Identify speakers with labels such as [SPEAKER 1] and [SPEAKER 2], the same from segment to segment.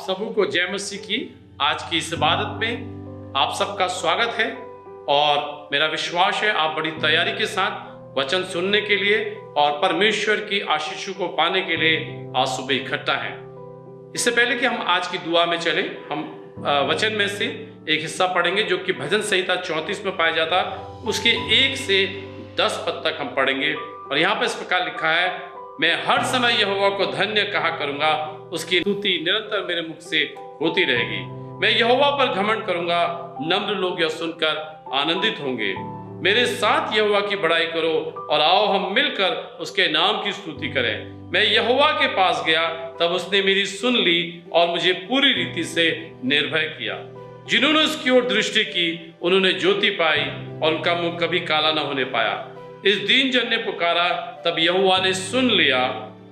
[SPEAKER 1] सबों को जय मसीह की आज की इस इबादत में आप सबका स्वागत है और मेरा विश्वास है आप बड़ी तैयारी के साथ वचन सुनने के लिए और परमेश्वर की आशीषों को पाने के लिए आज सुबह इकट्ठा हैं। इससे पहले कि हम आज की दुआ में चलें, हम वचन में से एक हिस्सा पढ़ेंगे जो कि भजन संहिता 34 में पाया जाता, उसके 1 से 10 पद तक हम पढ़ेंगे। और यहाँ पर इस प्रकार लिखा है, मैं हर समय यहोवा को धन्य कहा करूंगा, उसकी स्तुति निरंतर मेरे मुख से होती रहेगी। मैं यहोवा पर घमंड करूंगा, नम्र लोग यह सुनकर आनंदित होंगे। मेरे साथ यहोवा की बड़ाई करो और आओ हम मिलकर उसके नाम की स्तुति करें। मैं यहोवा के पास गया, तब उसने मेरी सुन ली और मुझे पूरी रीति से निर्भय किया। जिन्होंने उसकी ओर दृष्टि की उन्होंने ज्योति पाई और उनका मुंह कभी काला न होने पाया। इस दीन जन ने पुकारा, तब यहोवा ने सुन लिया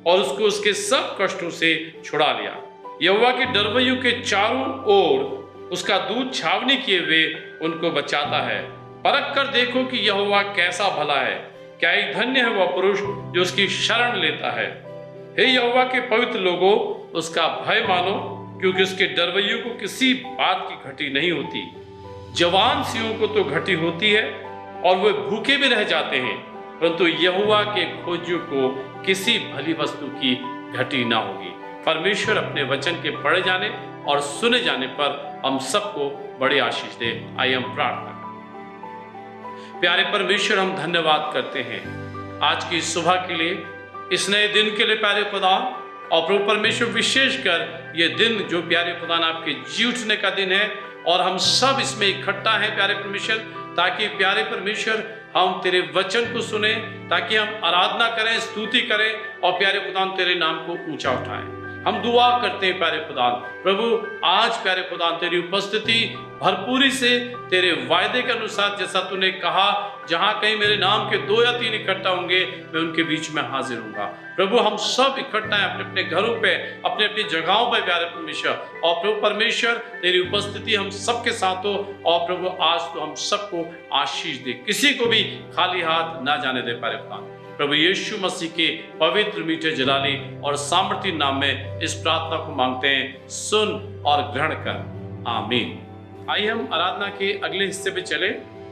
[SPEAKER 1] और उसको उसके सब कष्टों से छुड़ा लिया। यहोवा के डरवैयों के चारों ओर उसका दूत छावनी किए हुए उनको बचाता है। परख कर देखो कि यहोवा कैसा भला है, क्या ही धन्य है वह पुरुष जो उसकी शरण लेता है। हे यहोवा के पवित्र लोगों, उसका भय मानो, क्योंकि उसके डरवैयों को किसी बात की घटी नहीं होती। जवान सिंहों को तो घटी होती है और वे भूखे भी रह जाते हैं, परंतु यहोवा के खोजियों को किसी भली वस्तु की घटी ना होगी। परमेश्वर अपने वचन के पढ़े जाने और सुने जाने पर हम सबको बड़ी आशीष दे। आइए हम प्रार्थना करें। प्यारे परमेश्वर, हम धन्यवाद करते हैं आज की सुबह के लिए, इस नए दिन के लिए प्यारे खुदा। और प्रभु परमेश्वर, विशेषकर ये दिन जो प्यारे खुदा आपके जी उठने का दिन है और हम सब इसमें इकट्ठा हैं प्यारे परमेश्वर, ताकि प्यारे परमेश्वर हम तेरे वचन को सुने, ताकि हम आराधना करें, स्तुति करें और प्यारे खुदा तेरे नाम को ऊंचा उठाएं। हम दुआ करते हैं प्यारे खुदा प्रभु, आज प्यारे खुदा तेरी उपस्थिति भरपूरी से तेरे वायदे के अनुसार, जैसा तूने कहा, जहां कहीं मेरे नाम के 2 या 3 इकट्ठा होंगे मैं उनके बीच में हाजिर होऊंगा। प्रभु, हम सब इकट्ठा हैं अपने अपने घरों पे, अपने अपनी जगहों पे प्यारे परमेश्वर। और प्रभु परमेश्वर, तेरी उपस्थिति हम सबके साथ हो और प्रभु आज तो हम सबको आशीष दे, किसी को भी खाली हाथ ना जाने दे प्यारे खुदा। प्रभु यीशु मसीह के पवित्र मीठे जलाली और सामर्थी नाम में इस प्रार्थना को मांगते हैं, सुन और ग्रहण कर, आमीन। आइए हम आराधना के अगले हिस्से पे चले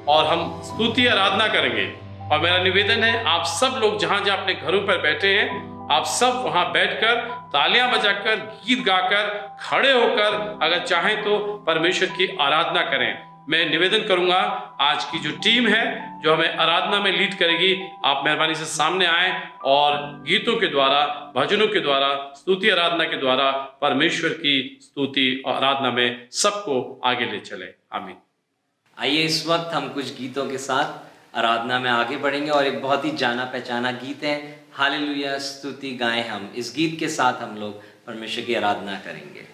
[SPEAKER 1] और हम स्तुति आराधना करेंगे। और मेरा निवेदन है, आप सब लोग जहां जहां अपने घरों पर बैठे हैं, आप सब वहां बैठकर तालियां बजाकर, गीत गाकर, खड़े होकर अगर चाहें तो परमेश्वर की आराधना करें। मैं निवेदन करूंगा, आज की जो टीम है जो हमें आराधना में लीड करेगी, आप मेहरबानी से सामने आए और गीतों के द्वारा, भजनों के द्वारा, स्तुति आराधना के द्वारा परमेश्वर की स्तुति और आराधना में सबको आगे ले चले। आमीन।
[SPEAKER 2] आइए इस वक्त हम कुछ गीतों के साथ आराधना में आगे बढ़ेंगे और एक बहुत ही जाना पहचाना गीत है, हालेलुया स्तुति गाएं हम। इस गीत के साथ हम लोग परमेश्वर की आराधना करेंगे।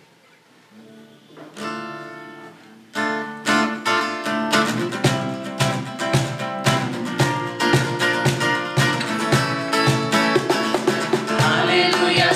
[SPEAKER 3] Hallelujah.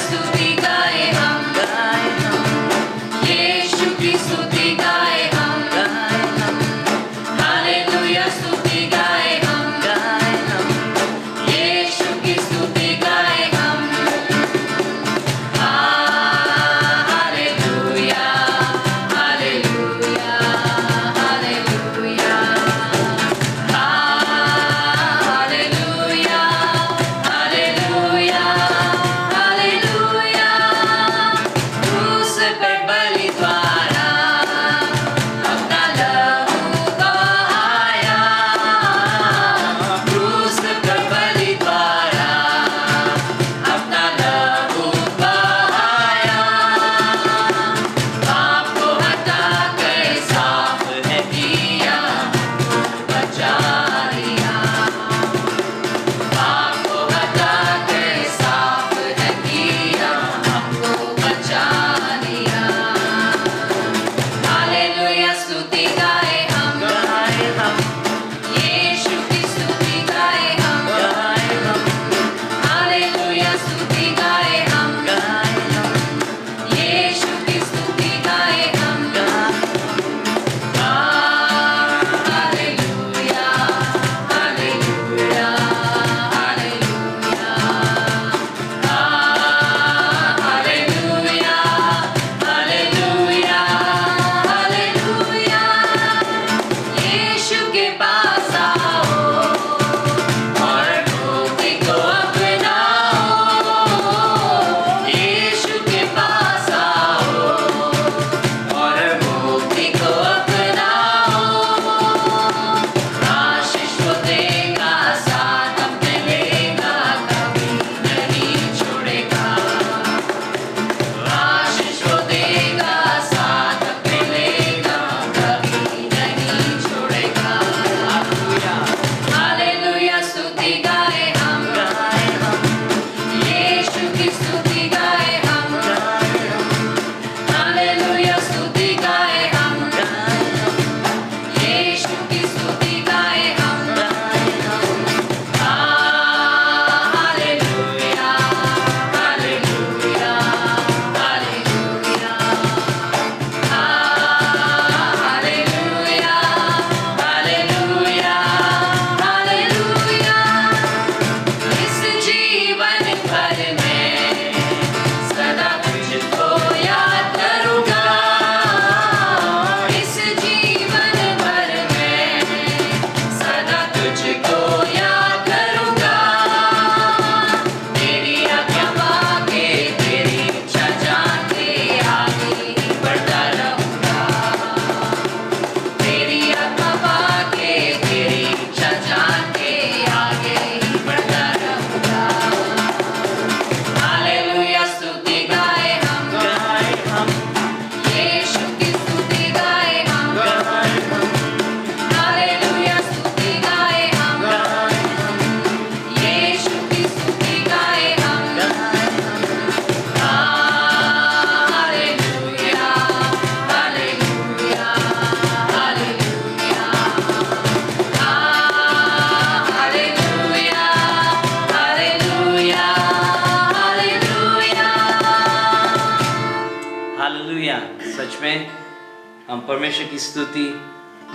[SPEAKER 2] हम परमेश्वर की स्तुति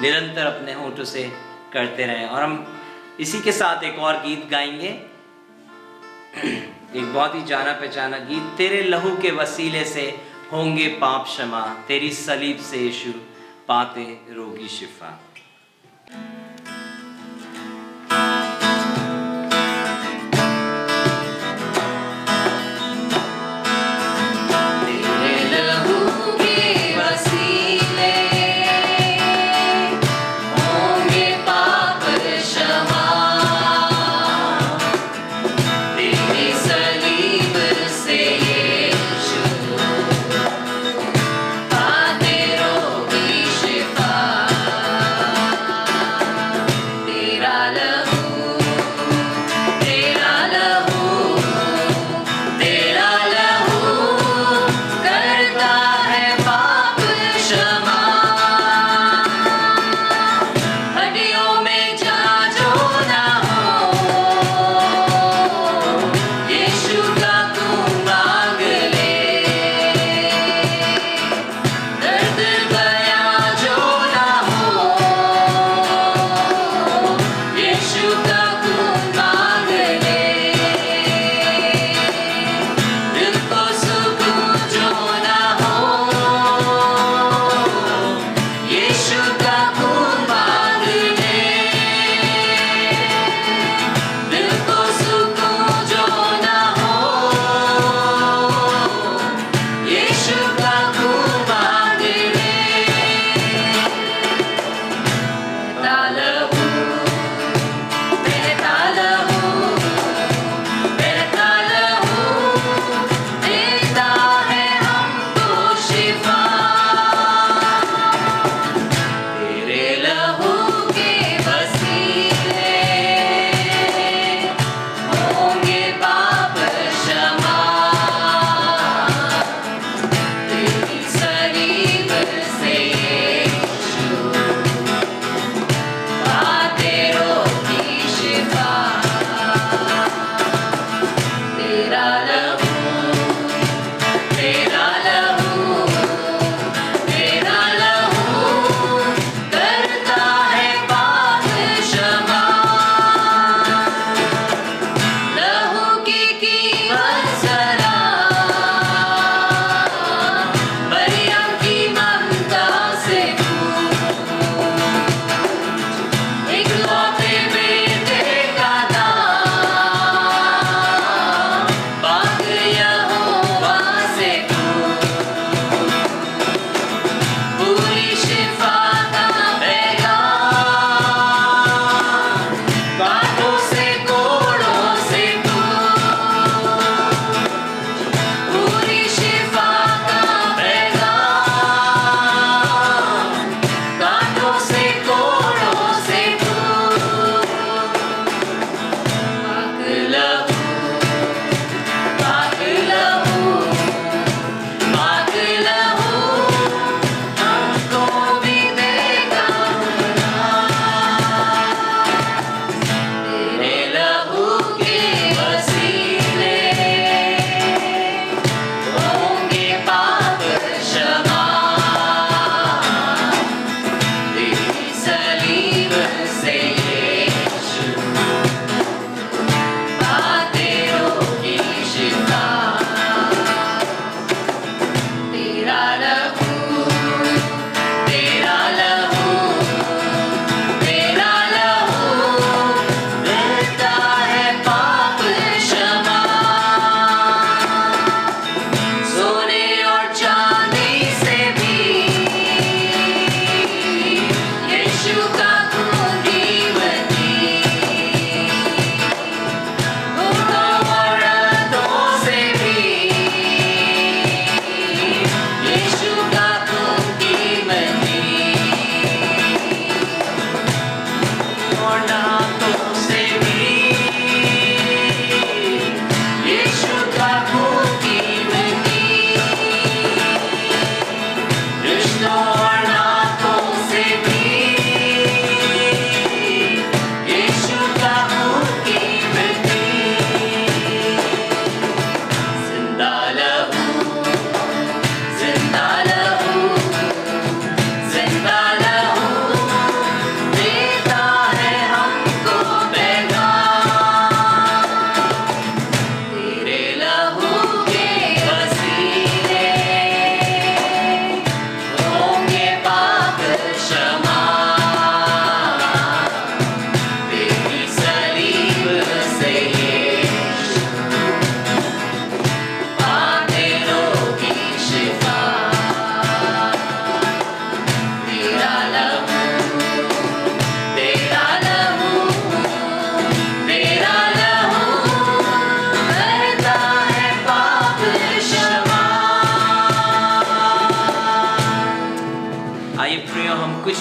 [SPEAKER 2] निरंतर अपने होठों से करते रहें। और हम इसी के साथ एक और गीत गाएंगे, एक बहुत ही जाना पहचाना गीत। तेरे लहू के वसीले से होंगे पाप क्षमा, तेरी सलीब से यीशु पाते रोगी शिफा।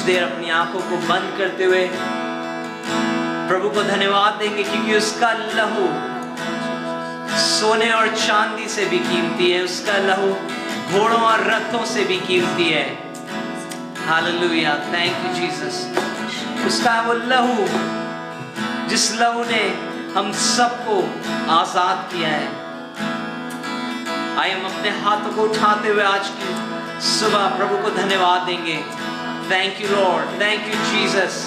[SPEAKER 2] देर अपनी आंखों को बंद करते हुए प्रभु को धन्यवाद देंगे, क्योंकि उसका लहू सोने और चांदी से भी कीमती है, उसका लहू घोड़ों और रथों से भी कीमती है। Hallelujah, thank you Jesus. उसका वो लहू, जिस लहू ने हम सबको आजाद किया है। आइए हम अपने हाथों को उठाते हुए आज की सुबह प्रभु को धन्यवाद देंगे। Thank you Lord, thank you Jesus,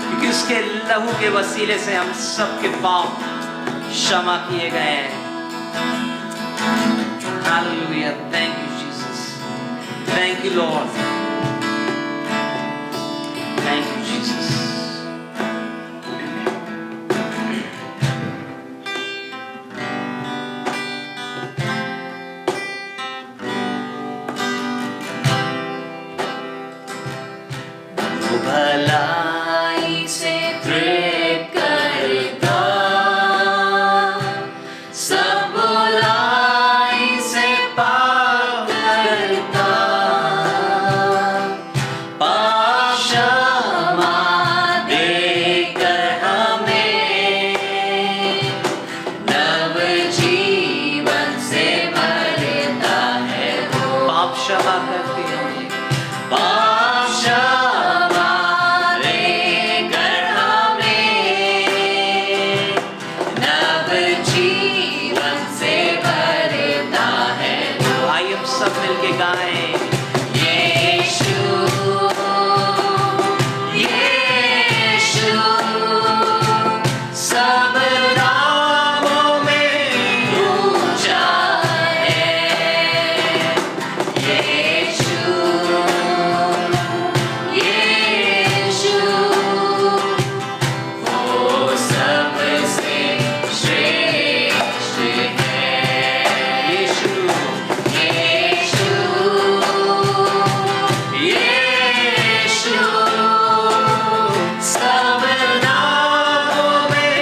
[SPEAKER 2] क्योंकि उसके लहू के वसीले से हम सबके पाप क्षमा किए गए हैं। Hallelujah, thank you Jesus, thank you Lord, thank you Jesus.
[SPEAKER 3] भलाई से तृप्त करता, सब बुराई से पाक करता, पाप क्षमा देकर हमें नव जीवन से भरता है वो।
[SPEAKER 2] पाप क्षमा करते हैं,
[SPEAKER 3] पाप क्षमा
[SPEAKER 2] सब मिलके गाएं।
[SPEAKER 3] यीशु, यीशु, सब नामों में ऊंचा है। यीशु, यीशु, वो सबसे श्रेष्ठ है।
[SPEAKER 2] यीशु,
[SPEAKER 3] सब नामों में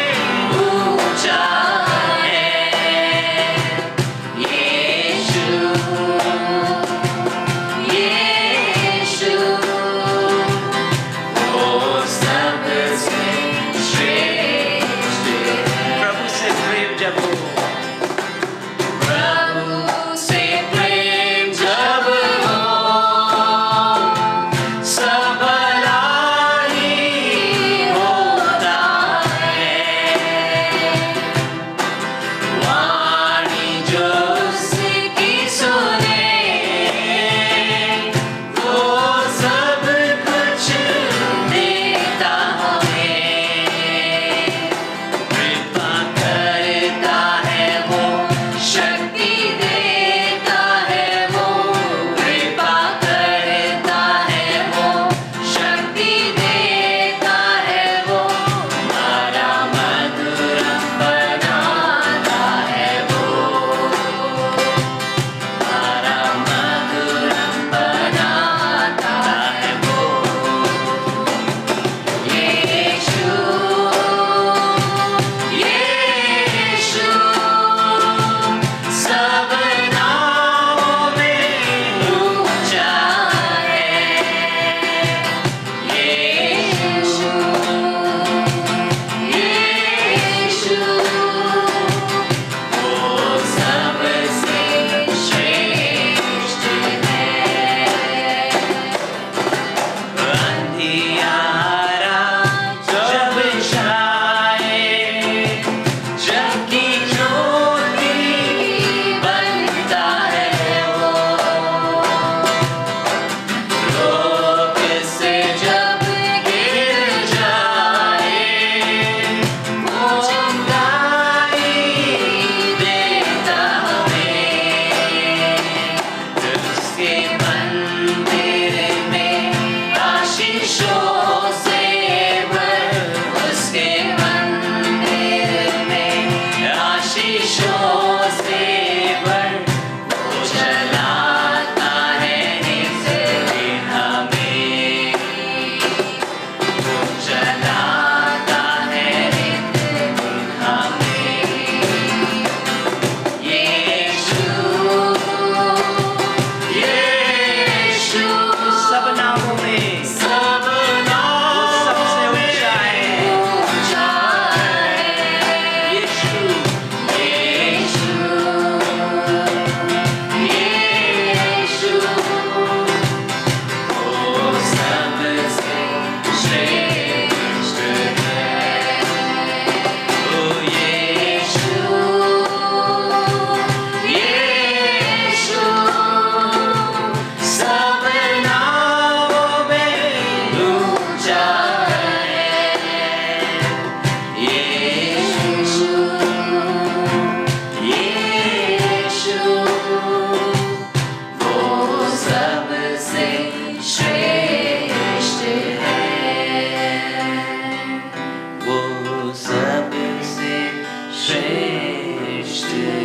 [SPEAKER 2] श्रेष्ठ है।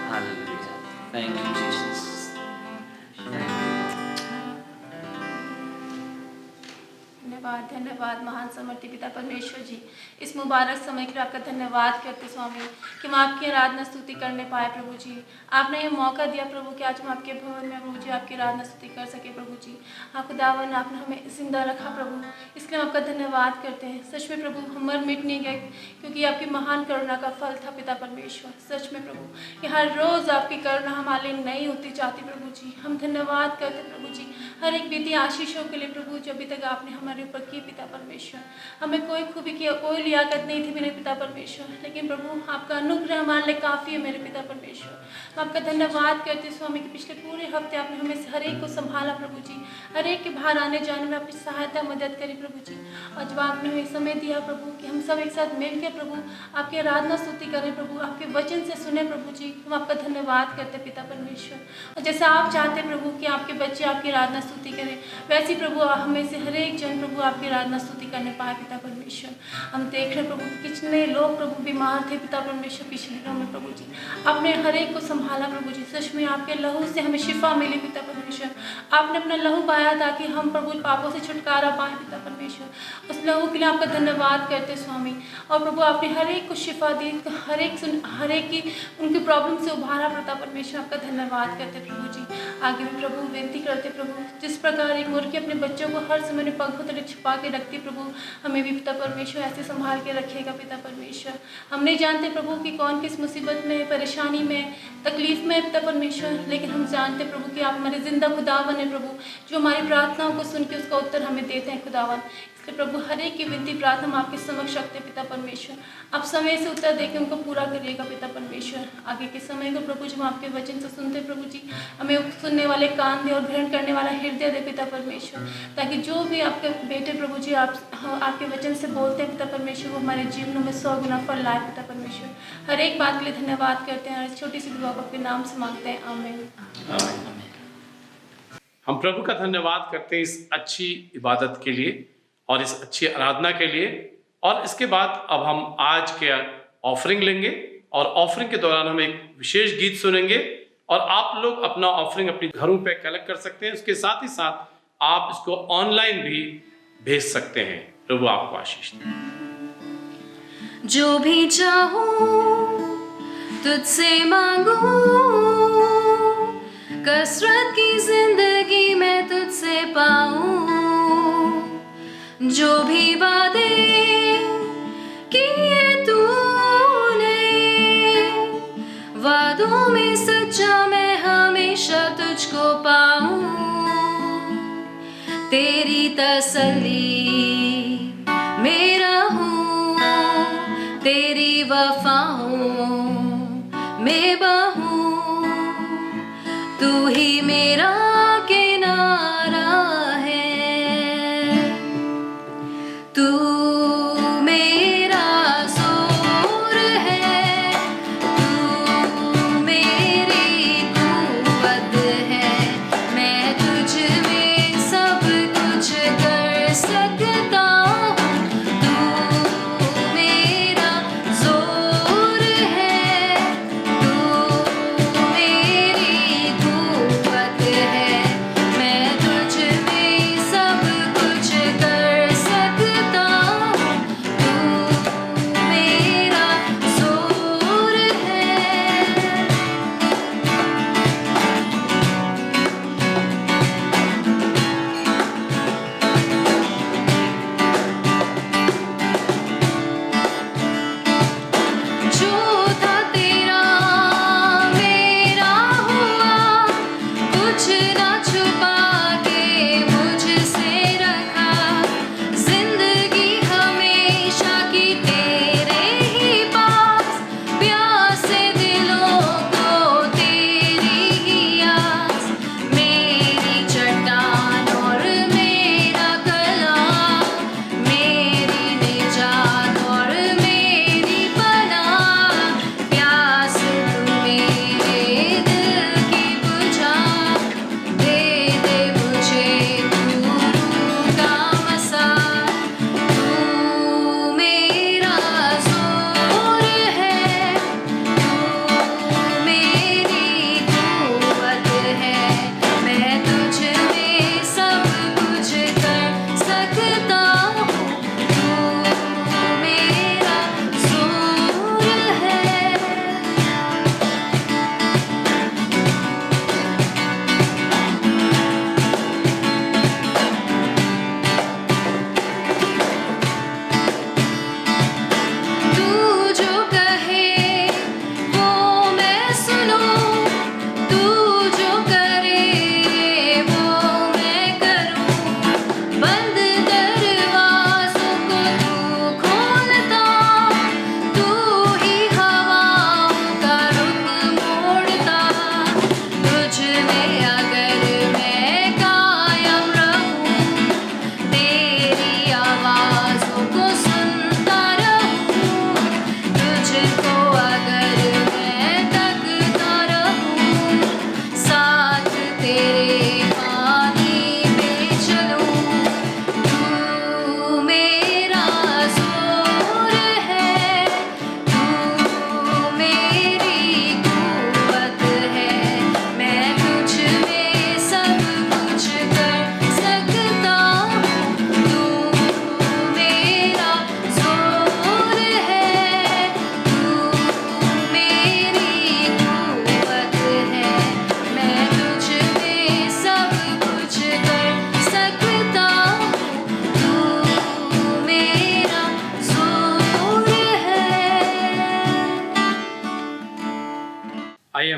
[SPEAKER 2] Hallelujah, thank you Jesus, thank you.
[SPEAKER 4] धन्यवाद धन्यवाद महान समर्थी पिता परमेश्वर जी, इस मुबारक समय के लिए आपका धन्यवाद करते स्वामी कि हम आपकी आराधना स्तुति करने पाए प्रभु जी। आपने ये मौका दिया प्रभु कि आज हम आपके भवन में प्रभु जी आपकी आराधना स्तुति कर सके प्रभु जी। हाँ खुदावन, आपने हमें जिंदा रखा प्रभु, इसलिए हम आपका धन्यवाद करते हैं। सच में प्रभु हम मर मिट नहीं गए, क्योंकि आपकी महान करुणा का फल था पिता परमेश्वर। सच में प्रभु कि हर रोज़ आपकी करुणा हमारे लिए नई होती जाती प्रभु जी। हम धन्यवाद करते प्रभु जी हर एक विधि आशीषों के लिए प्रभु, जो अभी तक आपने हमारे ऊपर की पिता परमेश्वर। हमें कोई खूबी की कोई लियाकत नहीं थी मेरे पिता परमेश्वर, लेकिन प्रभु आपका अनुग्रह हमारे लिए काफ़ी है मेरे पिता परमेश्वर। मैं आपका धन्यवाद करती स्वामी कि पिछले पूरे हफ्ते आपने हमें से हर एक को संभाला प्रभु जी, हर एक के बाहर आने जाने में अपनी सहायता मदद करी प्रभु जी। और जब आपने हमें समय दिया प्रभु कि हम सब एक साथ मिल के प्रभु आपकी आराधना स्तुति करें प्रभु, आपके वचन से सुने प्रभु जी, हम आपका धन्यवाद करते पिता परमेश्वर। और जैसे आप चाहते प्रभु कि आपके बच्चे आपकी आराधना स्तुति करें, वैसे ही प्रभु हमें से हर एक जन प्रभु आपकी आराधना स्तुति करने पाए पिता परमेश्वर। हम देख रहे प्रभु कि कितने लोग प्रभु बीमार थे पिता परमेश्वर पिछले दिनों में प्रभु जी, आपने हर एक को संभाला प्रभु जी। सच में आपके लहू से हमें शिफा मिली पिता परमेश्वर। आपने अपना लहू पाया ताकि हम प्रभु पापों से छुटकारा पाए पिता परमेश्वर। उस लहू के लिए आपका धन्यवाद करते स्वामी। और प्रभु आपने हर एक को शिफा दी, हर एक की उनकी प्रॉब्लम से उभारा पिता परमेश्वर, आपका धन्यवाद करते प्रभु जी। आगे भी प्रभु विनती करते प्रभु, जिस प्रकार एक मुर्गी अपने बच्चों को हर समय पंखों तले छिपा के रखती प्रभु, हमें भी पिता परमेश्वर ऐसे संभाल के रखेगा पिता परमेश्वर। हम नहीं जानते प्रभु कि कौन किस मुसीबत में, परेशानी में, तकलीफ में पिता परमेश्वर, लेकिन हम जानते प्रभु कि आप हमारे जिंदा खुदावन है प्रभु, जो हमारी प्रार्थनाओं को सुन के उसका उत्तर हमें देते हैं खुदावन। इसलिए प्रभु हर एक की विनती प्रार्थना हम आपके समक्ष रखते पिता परमेश्वर, आप समय से उत्तर देकर उनको पूरा करिएगा पिता परमेश्वर। आगे के समय को प्रभु जब आपके वचन से सुनते प्रभु जी, हमें सुनने वाले कान दे और ग्रहण करने वाला हृदय दे पिता परमेश्वर, ताकि जो भी आपके बेटे प्रभु जी आपके वचन से बोलते हैं पिता परमेश्वर, वो हमारे जीवनों में 100 गुना फल लाए पिता परमेश्वर। हर एक बात के लिए धन्यवाद करते हैं और इस छोटी सी दुआ को आपके नाम से मांगते हैं, आमीन।
[SPEAKER 1] हम प्रभु का धन्यवाद करते हैं इस अच्छी इबादत के लिए और इस अच्छी आराधना के लिए। और इसके बाद अब हम आज के ऑफरिंग लेंगे और ऑफरिंग के दौरान हम एक विशेष गीत सुनेंगे और आप लोग अपना ऑफरिंग अपने घरों पे कलेक्ट कर सकते हैं। उसके साथ ही साथ आप इसको ऑनलाइन भी भेज सकते हैं। प्रभु आपको आशीष दे।
[SPEAKER 3] जो भी चाहूं तुझसे मांगू, कसरत की जिंदगी में तुझसे पाऊं, जो भी वादे किए तूने, वादों में सच्चा मैं हमेशा तुझको पाऊं, तेरी तसल्ली मेरा हूँ, तेरी वफाओं में बहूं, तू ही मेरा किनारा है, तू मेरा जोर है, तू मेरी कुव्वत है, मैं तुझ में सब कुछ कर सकता हूँ, तू मेरा जोर है, तू मेरी कुव्वत है, मैं तुझ में सब कुछ कर सकता हूँ।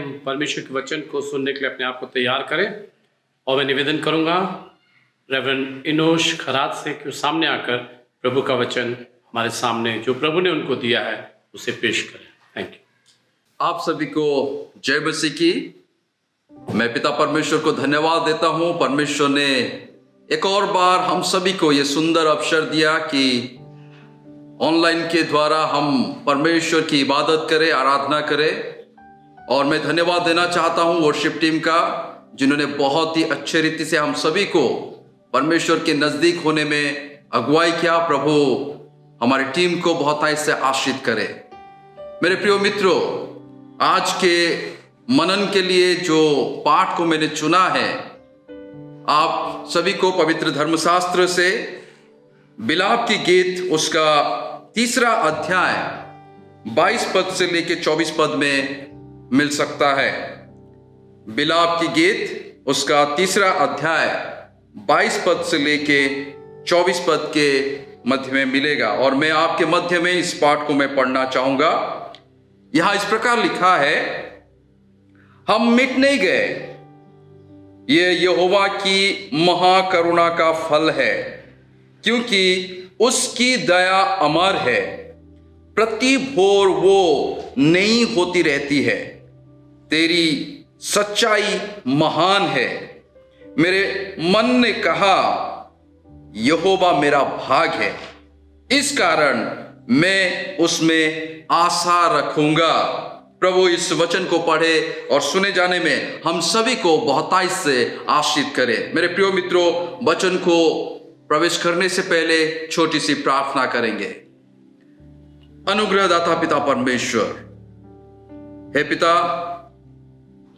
[SPEAKER 1] हम परमेश्वर के वचन को सुनने के लिए अपने आप को तैयार करें। और मैं निवेदन करूंगा रेवरेंड इनोश खरात से कि वो सामने आकर प्रभु का वचन हमारे सामने जो प्रभु ने उनको दिया है उसे पेश करें। Thank you.
[SPEAKER 5] आप सभी को जय मसीह की। मैं पिता परमेश्वर को धन्यवाद देता हूं। परमेश्वर ने एक और बार हम सभी को ये सुंदर अवसर दिया कि ऑनलाइन के द्वारा हम परमेश्वर की इबादत करें, आराधना करें। और मैं धन्यवाद देना चाहता हूं वर्शिप टीम का, जिन्होंने बहुत ही अच्छे रीति से हम सभी को परमेश्वर के नजदीक होने में अगुवाई किया। प्रभु हमारी टीम को बहुत इससे आशीष करे। मेरे प्रिय मित्रों, आज के मनन के लिए जो पाठ को मैंने चुना है, आप सभी को पवित्र धर्मशास्त्र से बिलाप की गीत उसका 3 अध्याय 22 पद से लेके 24 पद में मिल सकता है। बिलाप की गीत उसका 3 अध्याय 22 पद से लेके 24 पद के मध्य में मिलेगा। और मैं आपके मध्य में इस पाठ को मैं पढ़ना चाहूंगा। यहां इस प्रकार लिखा है, हम मिट नहीं गए, ये यहोवा की महाकरुणा का फल है, क्योंकि उसकी दया अमर है, प्रति भोर वो नई होती रहती है, तेरी सच्चाई महान है। मेरे मन ने कहा, यहोवा मेरा भाग है, इस कारण मैं उसमें आशा रखूंगा। प्रभु इस वचन को पढ़े और सुने जाने में हम सभी को बहुतायत से आशीष करे। मेरे प्रिय मित्रों, वचन को प्रवेश करने से पहले छोटी सी प्रार्थना करेंगे। अनुग्रहदाता पिता परमेश्वर, हे पिता,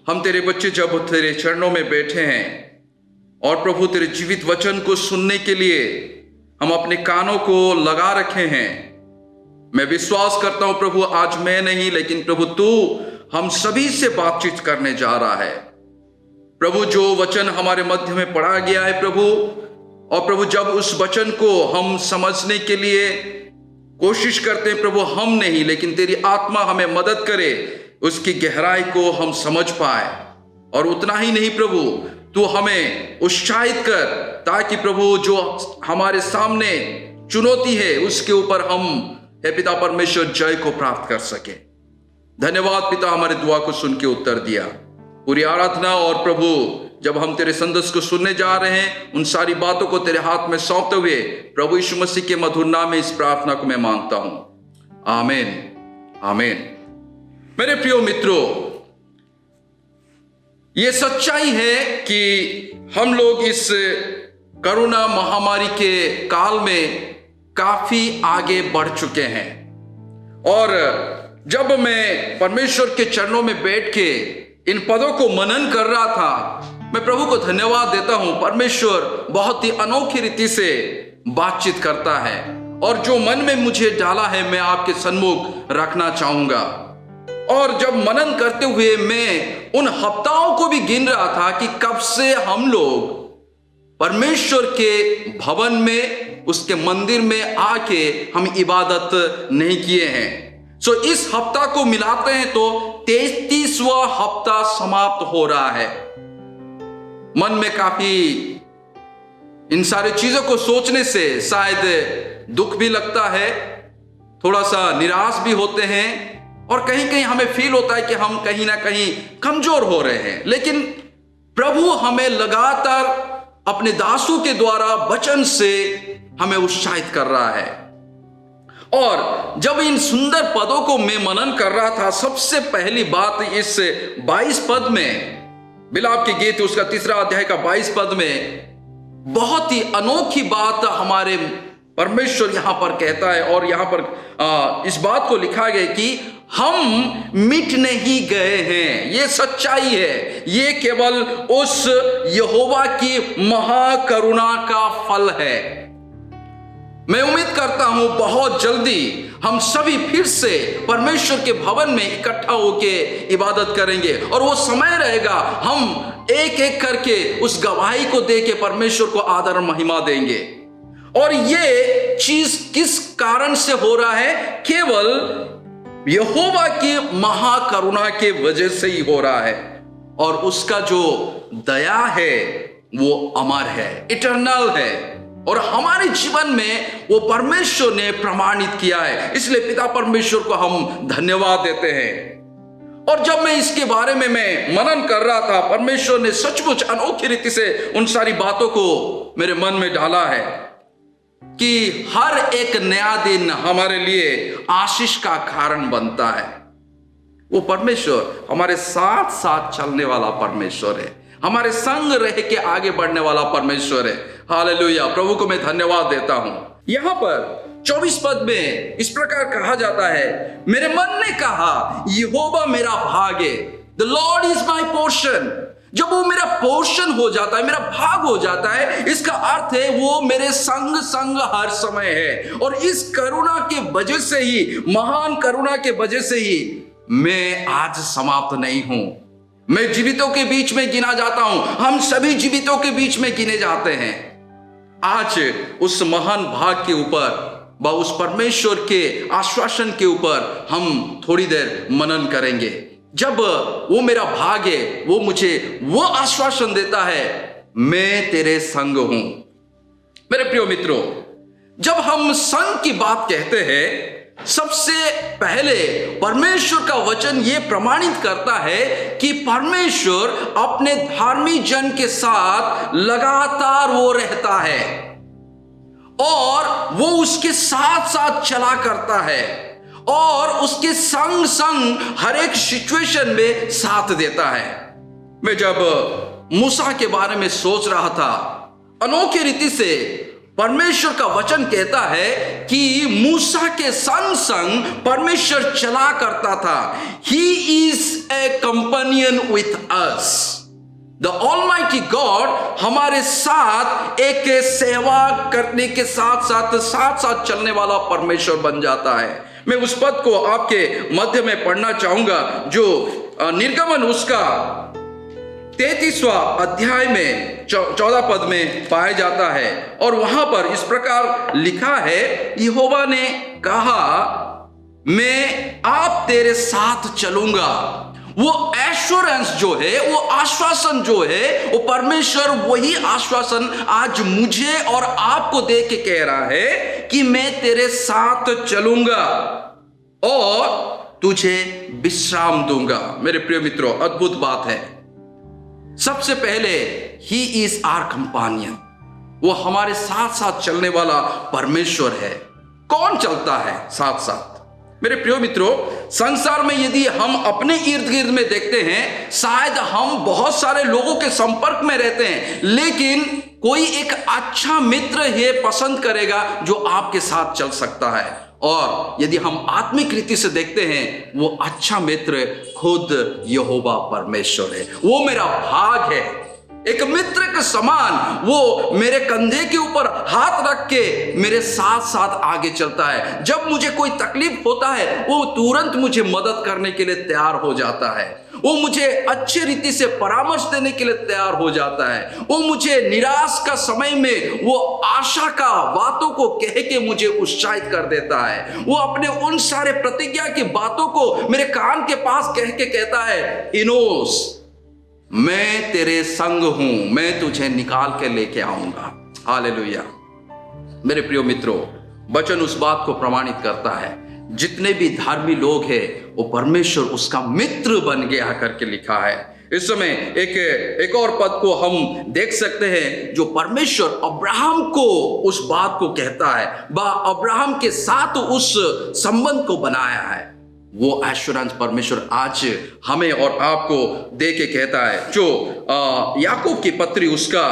[SPEAKER 5] हम तेरे बच्चे जब तेरे चरणों में बैठे हैं और प्रभु तेरे जीवित वचन को सुनने के लिए हम अपने कानों को लगा रखे हैं। मैं विश्वास करता हूं प्रभु, आज मैं नहीं लेकिन प्रभु तू हम सभी से बातचीत करने जा रहा है। प्रभु जो वचन हमारे मध्य में पढ़ा गया है प्रभु, और प्रभु जब उस वचन को हम समझने के लिए कोशिश करते हैं प्रभु, हम नहीं लेकिन तेरी आत्मा हमें मदद करे, उसकी गहराई को हम समझ पाए। और उतना ही नहीं प्रभु, तू हमें उत्साहित कर, ताकि प्रभु जो हमारे सामने चुनौती है उसके ऊपर हम हे पिता परमेश्वर जय को प्राप्त कर सके। धन्यवाद पिता, हमारे दुआ को सुन के उत्तर दिया। पूरी आराधना और प्रभु जब हम तेरे संदेश को सुनने जा रहे हैं, उन सारी बातों को तेरे हाथ में सौंपते हुए प्रभु यीशु मसीह के मधुर नाम में इस प्रार्थना को मैं मांगता हूं, आमीन, आमीन। मेरे प्रिय मित्रों, ये सच्चाई है कि हम लोग इस कोरोना महामारी के काल में काफी आगे बढ़ चुके हैं। और जब मैं परमेश्वर के चरणों में बैठ के इन पदों को मनन कर रहा था, मैं प्रभु को धन्यवाद देता हूं। परमेश्वर बहुत ही अनोखी रीति से बातचीत करता है, और जो मन में मुझे डाला है मैं आपके सन्मुख रखना चाहूंगा। और जब मनन करते हुए मैं उन हफ्ताओं को भी गिन रहा था कि कब से हम लोग परमेश्वर के भवन में, उसके मंदिर में आके हम इबादत नहीं किए हैं। सो इस हफ्ता को मिलाते हैं तो 33वां हफ्ता समाप्त हो रहा है। मन में काफी इन सारी चीजों को सोचने से शायद दुख भी लगता है, थोड़ा सा निराश भी होते हैं, और कहीं कहीं हमें फील होता है कि हम कहीं ना कहीं कमजोर हो रहे हैं। लेकिन प्रभु हमें लगातार अपने दासों के द्वारा वचन से हमें उत्साहित कर रहा है। और जब इन सुंदर पदों को मैं मनन कर रहा था, सबसे पहली बात इस 22 पद में, बिलाप की गीत उसका 3 अध्याय का 22 पद में बहुत ही अनोखी बात हमारे परमेश्वर यहां पर कहता है। और यहां पर इस बात को लिखा गया कि हम मिट नहीं गए हैं। ये सच्चाई है, ये केवल उस यहोवा की महाकरुणा का फल है। मैं उम्मीद करता हूं बहुत जल्दी हम सभी फिर से परमेश्वर के भवन में इकट्ठा होके इबादत करेंगे, और वो समय रहेगा हम एक एक करके उस गवाही को दे के परमेश्वर को आदर महिमा देंगे। और ये चीज किस कारण से हो रहा है? केवल यहोवा की महाकरुणा के वजह से ही हो रहा है, और उसका जो दया है वो अमर है, इटर्नल है, और हमारे जीवन में वो परमेश्वर ने प्रमाणित किया है। इसलिए पिता परमेश्वर को हम धन्यवाद देते हैं। और जब मैं इसके बारे में मैं मनन कर रहा था, परमेश्वर ने सचमुच अनोखी रीति से उन सारी बातों को मेरे मन में डाला है कि हर एक नया दिन हमारे लिए आशीष का कारण बनता है। वो परमेश्वर हमारे साथ साथ चलने वाला परमेश्वर है, हमारे संग रह के आगे बढ़ने वाला परमेश्वर है। हालेलुया, प्रभु को मैं धन्यवाद देता हूं। यहां पर 24 पद में इस प्रकार कहा जाता है, मेरे मन ने कहा यहोवा मेरा भाग है, the Lord is my portion. जब वो मेरा पोर्शन हो जाता है, मेरा भाग हो जाता है, इसका अर्थ है वो मेरे संग संग हर समय है। और इस करुणा के वजह से ही, महान करुणा के वजह से ही मैं आज समाप्त नहीं हूं। मैं जीवितों के बीच में गिना जाता हूं, हम सभी जीवितों के बीच में गिने जाते हैं। आज उस महान भाग के ऊपर, उस परमेश्वर के आश्वासन के ऊपर हम थोड़ी देर मनन करेंगे। जब वो मेरा भाग है, वो मुझे वो आश्वासन देता है, मैं तेरे संग हूं। मेरे प्रिय मित्रों, जब हम संग की बात कहते हैं, सबसे पहले परमेश्वर का वचन ये प्रमाणित करता है कि परमेश्वर अपने धार्मिक जन के साथ लगातार वो रहता है और वो उसके साथ साथ चला करता है और उसके संग संग हर एक सिचुएशन में साथ देता है। मैं जब मूसा के बारे में सोच रहा था, अनोखी रीति से परमेश्वर का वचन कहता है कि मूसा के संग संग परमेश्वर चला करता था। He is a companion with us. The Almighty God हमारे साथ एक सेवा करने के साथ साथ चलने वाला परमेश्वर बन जाता है। मैं उस पद को आपके मध्य में पढ़ना चाहूंगा जो निर्गमन उसका 33वां अध्याय में 14 पद में पाया जाता है। और वहां पर इस प्रकार लिखा है, यहोवा ने कहा मैं आप तेरे साथ चलूंगा। वो एश्योरेंस जो है, वो आश्वासन जो है, वो परमेश्वर वही आश्वासन आज मुझे और आपको दे के कह रहा है कि मैं तेरे साथ चलूंगा और तुझे विश्राम दूंगा। मेरे प्रिय मित्रों, अद्भुत बात है। सबसे पहले ही इज आवर कंपानियन, वो हमारे साथ साथ चलने वाला परमेश्वर है। कौन चलता है साथ साथ? मेरे प्रिय मित्रों, संसार में यदि हम अपने इर्द गिर्द में देखते हैं, शायद हम बहुत सारे लोगों के संपर्क में रहते हैं, लेकिन कोई एक अच्छा मित्र ये पसंद करेगा जो आपके साथ चल सकता है। और यदि हम आत्मिक रीति से देखते हैं, वो अच्छा मित्र खुद यहोवा परमेश्वर है। वो मेरा भाग है, एक मित्र के समान वो मेरे कंधे के ऊपर हाथ रख के मेरे साथ साथ आगे चलता है। जब मुझे कोई तकलीफ होता है, वो तुरंत मुझे मदद करने के लिए तैयार हो जाता है। वो मुझे अच्छी रीति से परामर्श देने के लिए तैयार हो जाता है। वो मुझे निराश का समय में वो आशा का बातों को कह के मुझे उत्साहित कर देता है। वो अपने उन सारे प्रतिज्ञा की बातों को मेरे कान के पास कह के कहता है, इनोस, मैं तेरे संग हूं, मैं तुझे निकाल के लेके आऊंगा। हालेलुया। मेरे प्रिय मित्रों, वचन उस बात को प्रमाणित करता है, जितने भी धार्मिक लोग हैं वो परमेश्वर उसका मित्र बन गया करके लिखा है। इस समय एक और पद को हम देख सकते हैं जो परमेश्वर अब्राहम को उस बात को कहता है, अब्राहम के साथ उस संबंध को बनाया है। वो एश्योरेंस परमेश्वर आज हमें और आपको दे के कहता है, जो याकूब की पत्री उसका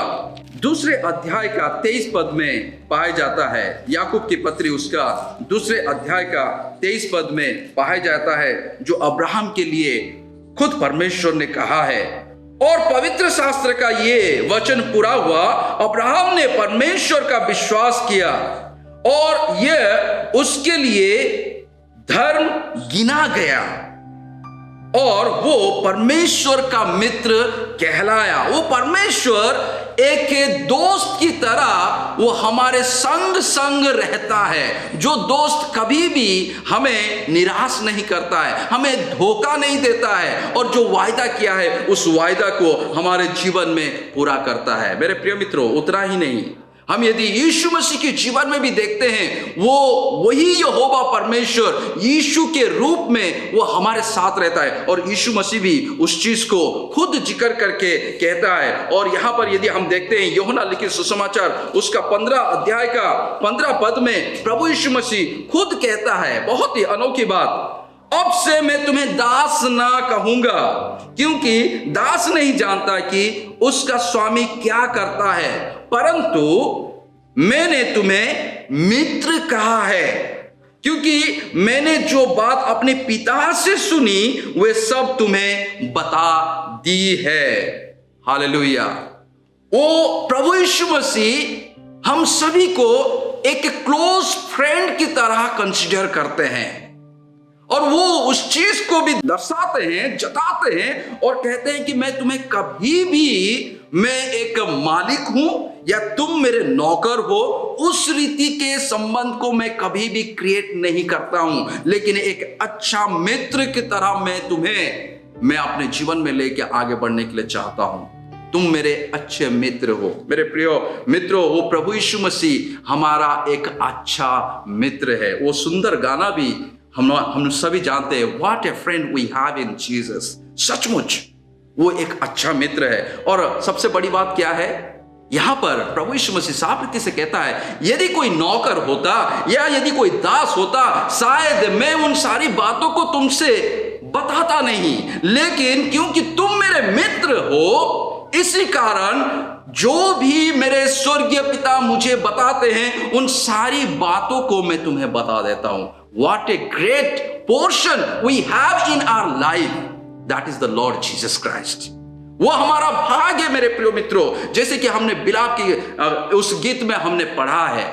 [SPEAKER 5] दूसरे अध्याय का 23 पद में पाया जाता है। याकूब की पत्री उसका दूसरे अध्याय का 23 पद में पाया जाता है, जो अब्राहम के लिए खुद परमेश्वर ने कहा है। और पवित्र शास्त्र का ये वचन पूरा हुआ, अब्राहम ने परमेश्वर का विश्वास किया और यह उसके लिए धर्म गिना गया और वो परमेश्वर का मित्र कहलाया। वो परमेश्वर एक दोस्त की तरह वो हमारे संग संग रहता है, जो दोस्त कभी भी हमें निराश नहीं करता है, हमें धोखा नहीं देता है, और जो वायदा किया है उस वायदा को हमारे जीवन में पूरा करता है। मेरे प्रिय मित्रों, उतना ही नहीं, हम यदि यीशु मसीह के जीवन में भी देखते हैं, वो वही यहोवा परमेश्वर यीशु के रूप में वो हमारे साथ रहता है, और यीशु मसीह भी उस चीज को खुद जिक्र करके कहता है। और यहां पर यदि हम देखते हैं यूहन्ना लिखित सुसमाचार उसका 15 अध्याय का 15 पद में प्रभु यीशु मसीह खुद कहता है बहुत ही अनोखी बात, अब से मैं तुम्हें दास ना कहूंगा, क्योंकि दास नहीं जानता कि उसका स्वामी क्या करता है, परंतु मैंने तुम्हें मित्र कहा है, क्योंकि मैंने जो बात अपने पिता से सुनी वे सब तुम्हें बता दी है। हालेलुया। वो प्रभु यीशु मसीह हम सभी को एक क्लोज फ्रेंड की तरह कंसीडर करते हैं, और वो उस चीज को भी दर्शाते हैं, जताते हैं और कहते हैं कि मैं तुम्हें कभी भी, मैं एक मालिक हूं या तुम मेरे नौकर हो, उस रीति के संबंध को मैं कभी भी क्रिएट नहीं करता हूं, लेकिन एक अच्छा मित्र की तरह मैं अपने जीवन में लेके आगे बढ़ने के लिए चाहता हूं। तुम मेरे अच्छे मित्र हो। मेरे प्रियो मित्रों, वो प्रभु यीशु मसीह हमारा एक अच्छा मित्र है। वो सुंदर गाना भी हम सभी जानते हैं, what a friend we have in Jesus. सचमुच वो एक अच्छा मित्र है। और सबसे बड़ी बात क्या है, यहां पर प्रभु यीशु मसीह साफ रीति से कहता है, यदि कोई नौकर होता या यदि कोई दास होता, शायद मैं उन सारी बातों को तुमसे बताता नहीं, लेकिन क्योंकि तुम मेरे मित्र हो, इसी कारण जो भी मेरे स्वर्गीय पिता मुझे बताते हैं उन सारी बातों को मैं तुम्हें बता देता हूं। What a great portion we have in our life. That is the Lord Jesus Christ. वो हमारा भाग्य मेरे प्रिय मित्रों, जैसे कि हमने बिलाप की उस गीत में हमने पढ़ा है,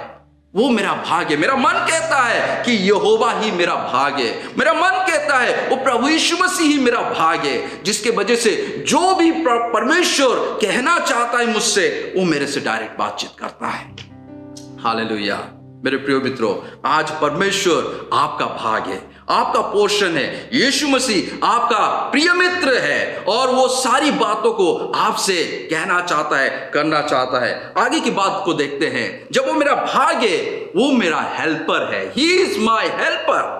[SPEAKER 5] वो मेरा भाग्य। मेरा मन कहता है कि यहोवा ही मेरा भाग्य। मेरा मन कहता है वो प्रभु यीशु मसीह ही मेरा भाग्य, जिसके वजह से जो भी परमेश्वर कहना चाहता है मुझसे, वो मेरे से डायरेक्ट बातचीत करता है। हालेलुया। मेरे प्रिय मित्रों, आज परमेश्वर आपका भाग्य, आपका पोर्शन है। यीशु मसीह आपका प्रिय मित्र है, और वो सारी बातों को आपसे कहना चाहता है, करना चाहता है। आगे की बात को देखते हैं। जब वो मेरा भाग्य, वो मेरा हेल्पर है। He is my helper.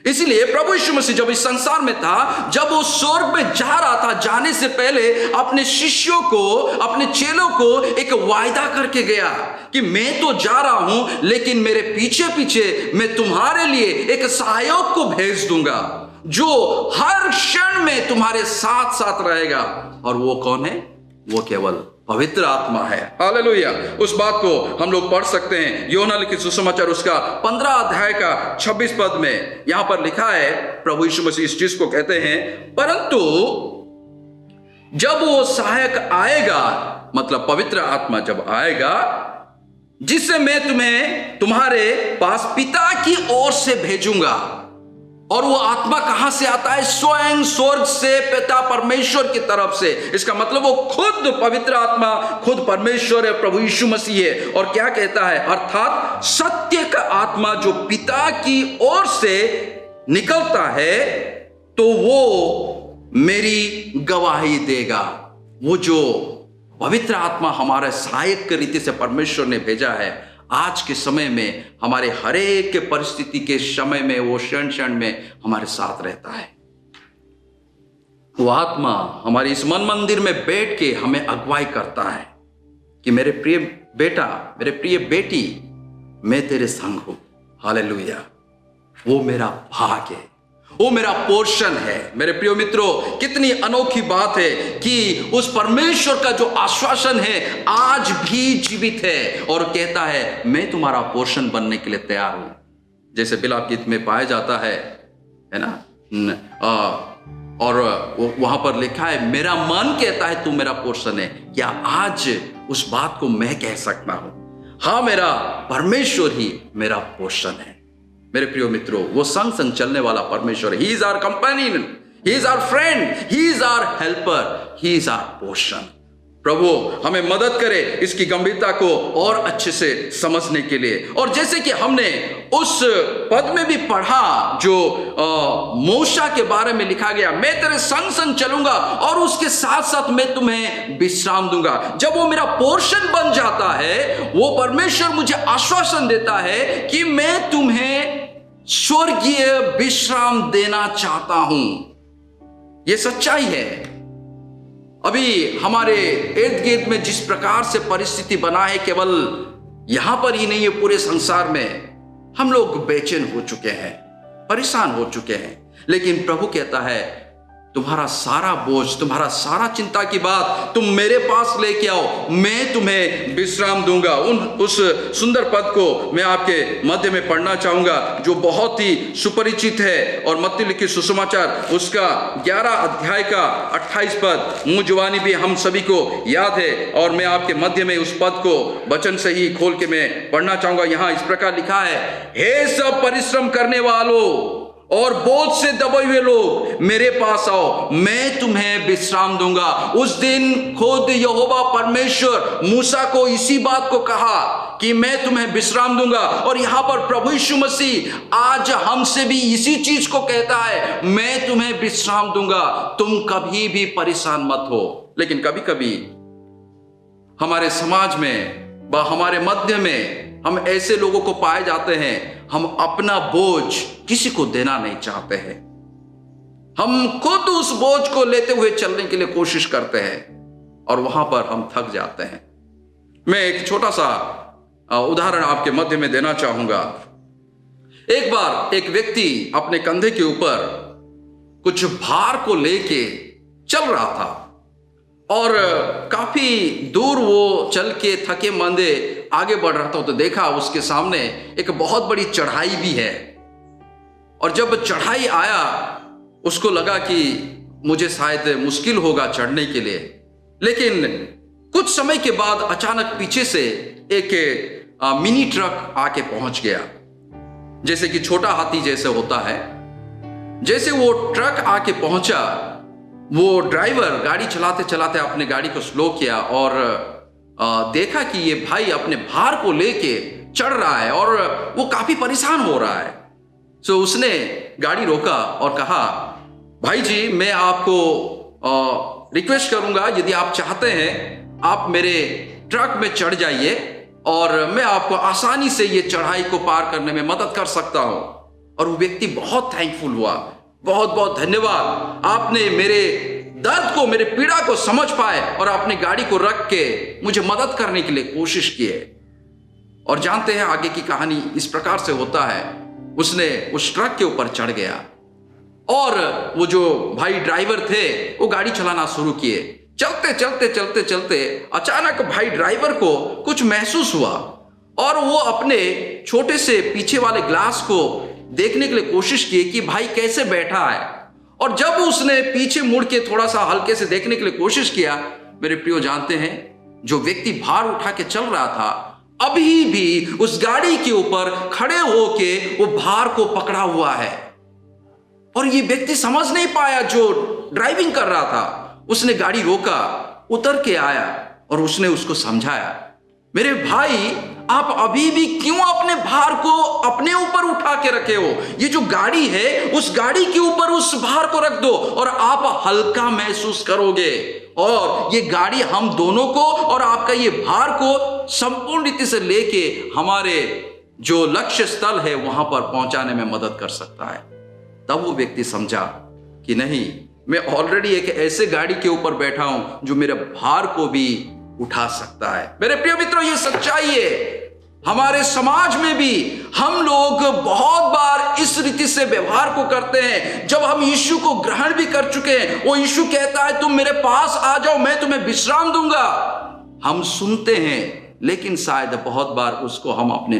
[SPEAKER 5] इसीलिए प्रभु यीशु मसीह जब इस संसार में था, जब वो स्वर्ग में जा रहा था, जाने से पहले अपने शिष्यों को, अपने चेलों को एक वायदा करके गया कि मैं तो जा रहा हूं, लेकिन मेरे पीछे पीछे मैं तुम्हारे लिए एक सहायक को भेज दूंगा, जो हर क्षण में तुम्हारे साथ साथ रहेगा। और वो कौन है? वो केवल पवित्र आत्मा है। हालेलुया। उस बात को हम लोग पढ़ सकते हैं यूहन्ना लिखित सुसमाचार उसका 15 अध्याय का 26 पद में। यहां पर लिखा है, प्रभु यीशु मसीह इस चीज को कहते हैं, परंतु जब वो सहायक आएगा, मतलब पवित्र आत्मा जब आएगा, जिससे मैं तुम्हें तुम्हारे पास पिता की ओर से भेजूंगा। और वो आत्मा कहां से आता है? स्वयं स्वर्ग से, पिता परमेश्वर की तरफ से। इसका मतलब वो खुद पवित्र आत्मा, खुद परमेश्वर है, प्रभु यीशु मसीह है। और क्या कहता है? अर्थात सत्य का आत्मा जो पिता की ओर से निकलता है, तो वो मेरी गवाही देगा। वो जो पवित्र आत्मा हमारे सहायक की रीति से परमेश्वर ने भेजा है, आज के समय में हमारे हरेक के परिस्थिति के समय में, वो क्षण क्षण में हमारे साथ रहता है। वो आत्मा हमारे इस मन मंदिर में बैठ के हमें अगुवाई करता है कि मेरे प्रिय बेटा, मेरे प्रिय बेटी, मैं तेरे संग हूं। हालेलुया। वो मेरा भाग्य है, वो मेरा पोर्शन है। मेरे प्रिय मित्रों, कितनी अनोखी बात है कि उस परमेश्वर का जो आश्वासन है आज भी जीवित है, और कहता है मैं तुम्हारा पोर्शन बनने के लिए तैयार हूं। जैसे बिलाप गीत में पाया जाता है ना, और वहां पर लिखा है, मेरा मन कहता है तू मेरा पोर्शन है। क्या आज उस बात को मैं कह सकता हूं? हाँ, मेरा परमेश्वर ही मेरा पोर्शन है। मेरे प्रिय मित्रों, वो संग संग चलने वाला परमेश्वर, he is our companion, he is our friend, he is our helper, he is our portion. प्रभु हमें मदद करे इसकी गंभीरता को और अच्छे से समझने के लिए। और जैसे कि हमने उस पद में भी पढ़ा जो मूसा के बारे में लिखा गया, मैं तेरे संग संग चलूंगा और उसके साथ साथ मैं तुम्हें विश्राम दूंगा। जब वो मेरा पोर्शन बन जाता है, वो परमेश्वर मुझे आश्वासन देता है कि मैं तुम्हें स्वर्गीय विश्राम देना चाहता हूं। यह सच्चाई है। अभी हमारे इर्द गिर्द में जिस प्रकार से परिस्थिति बना है, केवल यहां पर ही नहीं है, पूरे संसार में हम लोग बेचैन हो चुके हैं, परेशान हो चुके हैं। लेकिन प्रभु कहता है तुम्हारा सारा बोझ, तुम्हारा सारा चिंता की बात तुम मेरे पास लेके आओ, मैं तुम्हें विश्राम दूंगा। उस सुंदर पद को मैं आपके मध्य में पढ़ना चाहूंगा जो बहुत ही सुपरिचित है। और मत्ती लिखित सुसमाचार उसका 11 अध्याय का 28 पद मुंह जुबानी भी हम सभी को याद है, और मैं आपके मध्य में उस पद को वचन से ही खोल के मैं पढ़ना चाहूंगा। यहां इस प्रकार लिखा है, हे सब परिश्रम करने वालों और बोझ से दबे हुए लोग मेरे पास आओ, मैं तुम्हें विश्राम दूंगा। उस दिन खुद यहोवा परमेश्वर मूसा को इसी बात को कहा कि मैं तुम्हें विश्राम दूंगा। और यहां पर प्रभु यीशु मसीह आज हमसे भी इसी चीज को कहता है, मैं तुम्हें विश्राम दूंगा, तुम कभी भी परेशान मत हो। लेकिन कभी कभी हमारे समाज में व हमारे मध्य में हम ऐसे लोगों को पाए जाते हैं, हम अपना बोझ किसी को देना नहीं चाहते हैं। हम खुद उस बोझ को लेते हुए चलने के लिए कोशिश करते हैं और वहां पर हम थक जाते हैं। मैं एक छोटा सा उदाहरण आपके मध्य में देना चाहूंगा। एक बार एक व्यक्ति अपने कंधे के ऊपर कुछ भार को लेके चल रहा था और काफी दूर वो चल के थके मंदे आगे बढ़ रहा था, तो देखा उसके सामने एक बहुत बड़ी चढ़ाई भी है। और जब चढ़ाई आया उसको लगा कि मुझे शायद मुश्किल होगा चढ़ने के लिए। लेकिन कुछ समय के बाद अचानक पीछे से एक मिनी ट्रक आके पहुंच गया, जैसे कि छोटा हाथी जैसे होता है। जैसे वो ट्रक आके पहुंचा, वो ड्राइवर गाड़ी चलाते चलाते अपने गाड़ी को स्लो किया और देखा कि ये भाई अपने भार को लेके चढ़ रहा है और वो काफी परेशान हो रहा है। सो उसने गाड़ी रोका और कहा, भाई जी मैं आपको रिक्वेस्ट करूंगा, यदि आप चाहते हैं आप मेरे ट्रक में चढ़ जाइए और मैं आपको आसानी से ये चढ़ाई को पार करने में मदद कर सकता हूं। और वो व्यक्ति बहुत थैंकफुल हुआ, बहुत बहुत धन्यवाद, आपने मेरे दर्द को, मेरे पीड़ा को समझ पाए और अपनी गाड़ी को रख के मुझे मदद करने के लिए कोशिश की है। और जानते हैं आगे की कहानी इस प्रकार से होता है, उसने उस ट्रक के ऊपर चढ़ गया और वो जो भाई ड्राइवर थे वो गाड़ी चलाना शुरू किए। चलते चलते चलते चलते अचानक भाई ड्राइवर को कुछ महसूस हुआ और वो अपने छोटे से पीछे वाले ग्लास को देखने के लिए कोशिश की कि भाई कैसे बैठा है। और जब उसने पीछे मुड़ के थोड़ा सा हल्के से देखने के लिए कोशिश किया, मेरे प्रियो जानते हैं जो व्यक्ति भार उठा के चल रहा था अभी भी उस गाड़ी के ऊपर खड़े होके वो भार को पकड़ा हुआ है। और ये व्यक्ति समझ नहीं पाया जो ड्राइविंग कर रहा था। उसने गाड़ी रोका, उतर के आया और उसने उसको समझाया, मेरे भाई आप अभी भी क्यों अपने भार को अपने ऊपर उठा के रखे हो? ये जो गाड़ी है उस गाड़ी के ऊपर उस भार को रख दो और आप हल्का महसूस करोगे और ये गाड़ी हम दोनों को और आपका ये भार को संपूर्ण रीति से लेके हमारे जो लक्ष्य स्थल है वहां पर पहुंचाने में मदद कर सकता है। तब वो व्यक्ति समझा कि नहीं, मैं ऑलरेडी एक ऐसे गाड़ी के ऊपर बैठा हूं जो मेरे भार को भी उठा सकता है। मेरे प्रिय मित्रों, ये सच्चाई है। हमारे समाज में भी हम लोग बहुत बार इस रीति से व्यवहार को करते हैं। जब हम यीशु को ग्रहण भी कर चुके हैं, वो यीशु कहता है तुम मेरे पास आ जाओ, मैं तुम्हें विश्राम दूंगा। हम सुनते हैं लेकिन शायद बहुत बार उसको हम अपने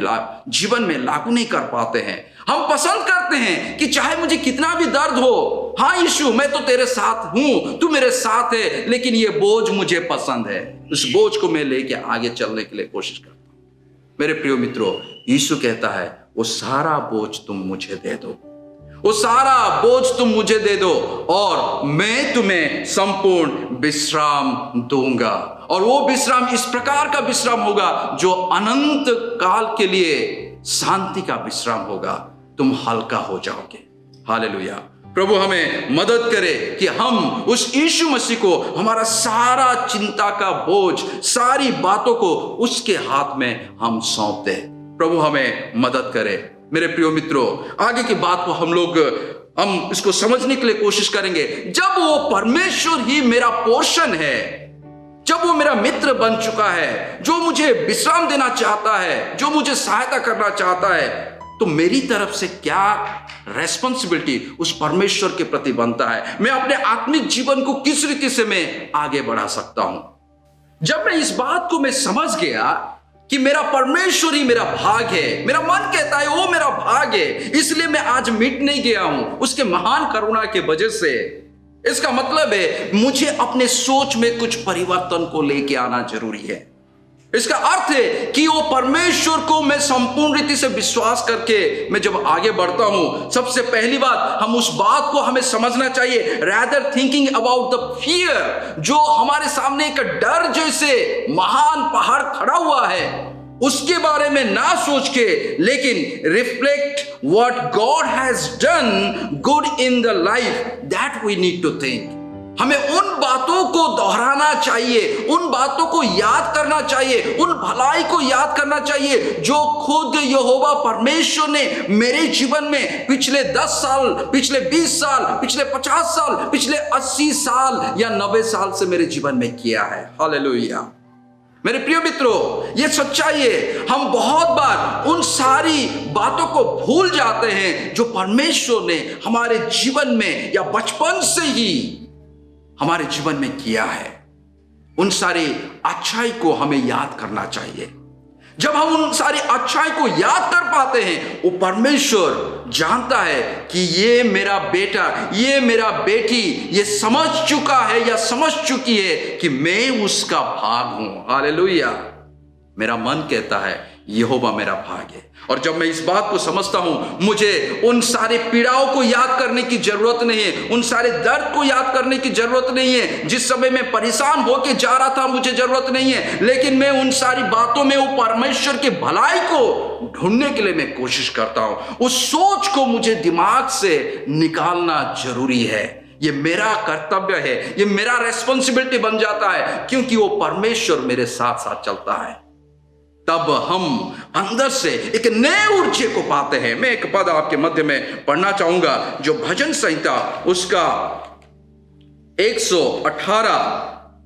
[SPEAKER 5] जीवन में लागू नहीं कर पाते हैं। हम पसंद करते हैं कि चाहे मुझे कितना भी दर्द हो, हाँ यीशु मैं तो तेरे साथ हूं, तू मेरे साथ है, लेकिन ये बोझ मुझे पसंद है। उस बोझ को मैं लेके आगे चलने के लिए कोशिश करता हूं। मेरे प्रिय मित्रों, यीशु कहता है वो सारा बोझ तुम मुझे दे दो, वो सारा बोझ तुम मुझे दे दो और मैं तुम्हें संपूर्ण विश्राम दूंगा। और वो विश्राम इस प्रकार का विश्राम होगा जो अनंत काल के लिए शांति का विश्राम होगा। तुम हल्का हो जाओगे। हालेलुया। प्रभु हमें मदद करे कि हम उस यीशु मसीह को हमारा सारा चिंता का बोझ, सारी बातों को उसके हाथ में हम सौंप दें। प्रभु हमें मदद करे। मेरे प्रिय मित्रों, आगे की बात को हम इसको समझने के लिए कोशिश करेंगे। जब वो परमेश्वर ही मेरा पोर्शन है, जब वो मेरा मित्र बन चुका है, जो मुझे विश्राम देना चाहता है, जो मुझे सहायता करना चाहता है, तो मेरी तरफ से क्या रेस्पॉन्सिबिलिटी उस परमेश्वर के प्रति बनता है? मैं अपने आत्मिक जीवन को किस रीति से मैं आगे बढ़ा सकता हूं? जब मैं इस बात को मैं समझ गया कि मेरा परमेश्वर ही मेरा भाग है, मेरा मन कहता है वो मेरा भाग है, इसलिए मैं आज मिट नहीं गया हूं उसके महान करुणा के वजह से। इसका मतलब है मुझे अपने सोच में कुछ परिवर्तन को लेके आना जरूरी है। इसका अर्थ है कि वो परमेश्वर को मैं संपूर्ण रीति से विश्वास करके मैं जब आगे बढ़ता हूं, सबसे पहली बात हम उस बात को हमें समझना चाहिए, rather thinking about the fear, जो हमारे सामने एक डर जैसे महान पहाड़ खड़ा हुआ है, उसके बारे में ना सोच के, लेकिन reflect what God has done good in the life, that we need to think। हमें उन बातों को दोहराना चाहिए, उन बातों को याद करना चाहिए, उन भलाई को याद करना चाहिए जो खुद यहोवा परमेश्वर ने मेरे जीवन में पिछले 10 साल, पिछले 20 साल, पिछले 50 साल, पिछले 80 साल या 90 साल से मेरे जीवन में किया है। हालेलुया। मेरे प्रिय मित्रों, ये सच्चाई है, हम बहुत बार उन सारी बातों को भूल जाते हैं जो परमेश्वर ने हमारे जीवन में या बचपन से ही हमारे जीवन में किया है। उन सारी अच्छाई को हमें याद करना चाहिए। जब हम उन सारी अच्छाई को याद कर पाते हैं, वो परमेश्वर जानता है कि ये मेरा बेटा, ये मेरा बेटी, ये समझ चुका है या समझ चुकी है कि मैं उसका भाग हूं। हालेलुया। मेरा मन कहता है यहोवा मेरा भाग है। और जब मैं इस बात को समझता हूं, मुझे उन सारे पीड़ाओं को याद करने की जरूरत नहीं है, उन सारे दर्द को याद करने की जरूरत नहीं है। जिस समय मैं परेशान होकर जा रहा था मुझे जरूरत नहीं है, लेकिन मैं उन सारी बातों में वो परमेश्वर के भलाई को ढूंढने के लिए मैं कोशिश करता हूं। उस सोच को मुझे दिमाग से निकालना जरूरी है। ये मेरा कर्तव्य है, ये मेरा रेस्पॉन्सिबिलिटी बन जाता है, क्योंकि वो परमेश्वर मेरे साथ साथ चलता है। तब हम अंदर से एक नए ऊर्जा को पाते हैं। मैं एक पद आपके मध्य में पढ़ना चाहूंगा जो भजन संहिता उसका 118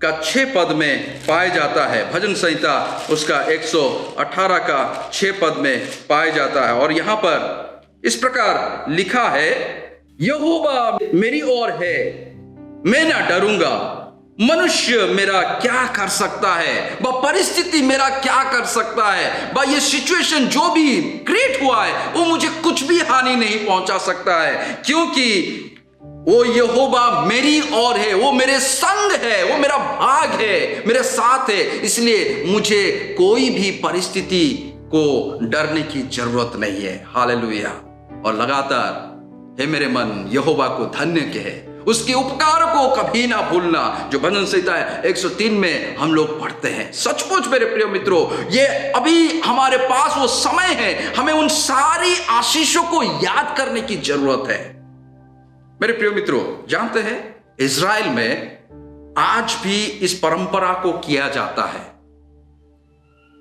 [SPEAKER 5] का 6 पद में पाया जाता है। भजन संहिता उसका 118 का 6 पद में पाया जाता है। और यहां पर इस प्रकार लिखा है, यहोवा मेरी ओर है, मैं ना डरूंगा। मनुष्य मेरा क्या कर सकता है, वह परिस्थिति मेरा क्या कर सकता है, वह ये सिचुएशन जो भी क्रिएट हुआ है वो मुझे कुछ भी हानि नहीं पहुंचा सकता है, क्योंकि वो यहोवा मेरी ओर है, वो मेरे संग है, वो मेरा भाग है, मेरे साथ है। इसलिए मुझे कोई भी परिस्थिति को डरने की जरूरत नहीं है। हालेलुया। और लगातार हे मेरे मन यहोवा को धन्य कहे, उसके उपकार को कभी ना भूलना, जो भजन संहिता 103 में हम लोग पढ़ते हैं। सचमुच मेरे प्रिय मित्रों, ये अभी हमारे पास वो समय है, हमें उन सारी आशीषों को याद करने की जरूरत है। मेरे प्रिय मित्रों, जानते हैं इज़राइल में आज भी इस परंपरा को किया जाता है।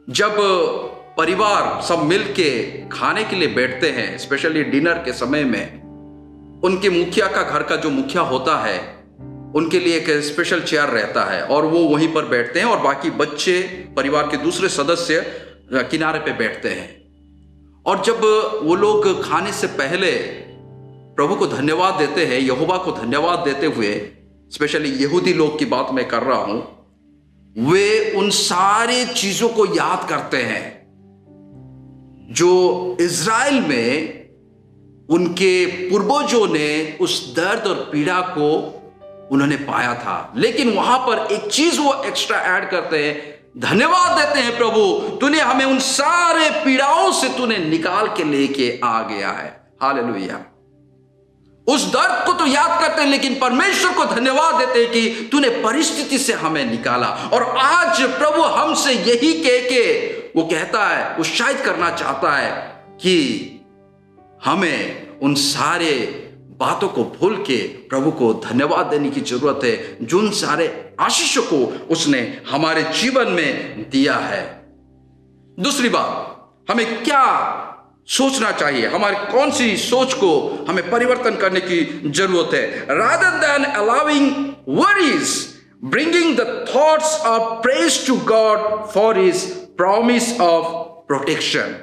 [SPEAKER 5] जब परिवार सब मिलके खाने के लिए बैठते हैं, स्पेशली डिनर के समय में, उनके मुखिया का, घर का जो मुखिया होता है, उनके लिए एक स्पेशल चेयर रहता है और वो वहीं पर बैठते हैं और बाकी बच्चे, परिवार के दूसरे सदस्य किनारे पे बैठते हैं। और जब वो लोग खाने से पहले प्रभु को धन्यवाद देते हैं, यहोवा को धन्यवाद देते हुए, स्पेशली यहूदी लोग की बात मैं कर रहा हूं, वे उन सारे चीजों को याद करते हैं जो इज़राइल में उनके पूर्वजों ने उस दर्द और पीड़ा को उन्होंने पाया था। लेकिन वहां पर एक चीज वो एक्स्ट्रा ऐड करते हैं, धन्यवाद देते हैं, प्रभु तूने हमें उन सारे पीड़ाओं से तूने निकाल के लेके आ गया है। हालेलुया। उस दर्द को तो याद करते हैं, लेकिन परमेश्वर को धन्यवाद देते हैं कि तूने परिस्थिति से हमें निकाला। और आज प्रभु हमसे यही कह के वो कहता है, उत्साहित करना चाहता है कि हमें उन सारे बातों को भूल के प्रभु को धन्यवाद देने की जरूरत है, जिन सारे आशीषों को उसने हमारे जीवन में दिया है। दूसरी बात, हमें क्या सोचना चाहिए, हमारी कौन सी सोच को हमें परिवर्तन करने की जरूरत है। rather than allowing worries, bringing the thoughts of praise to God for his promise of protection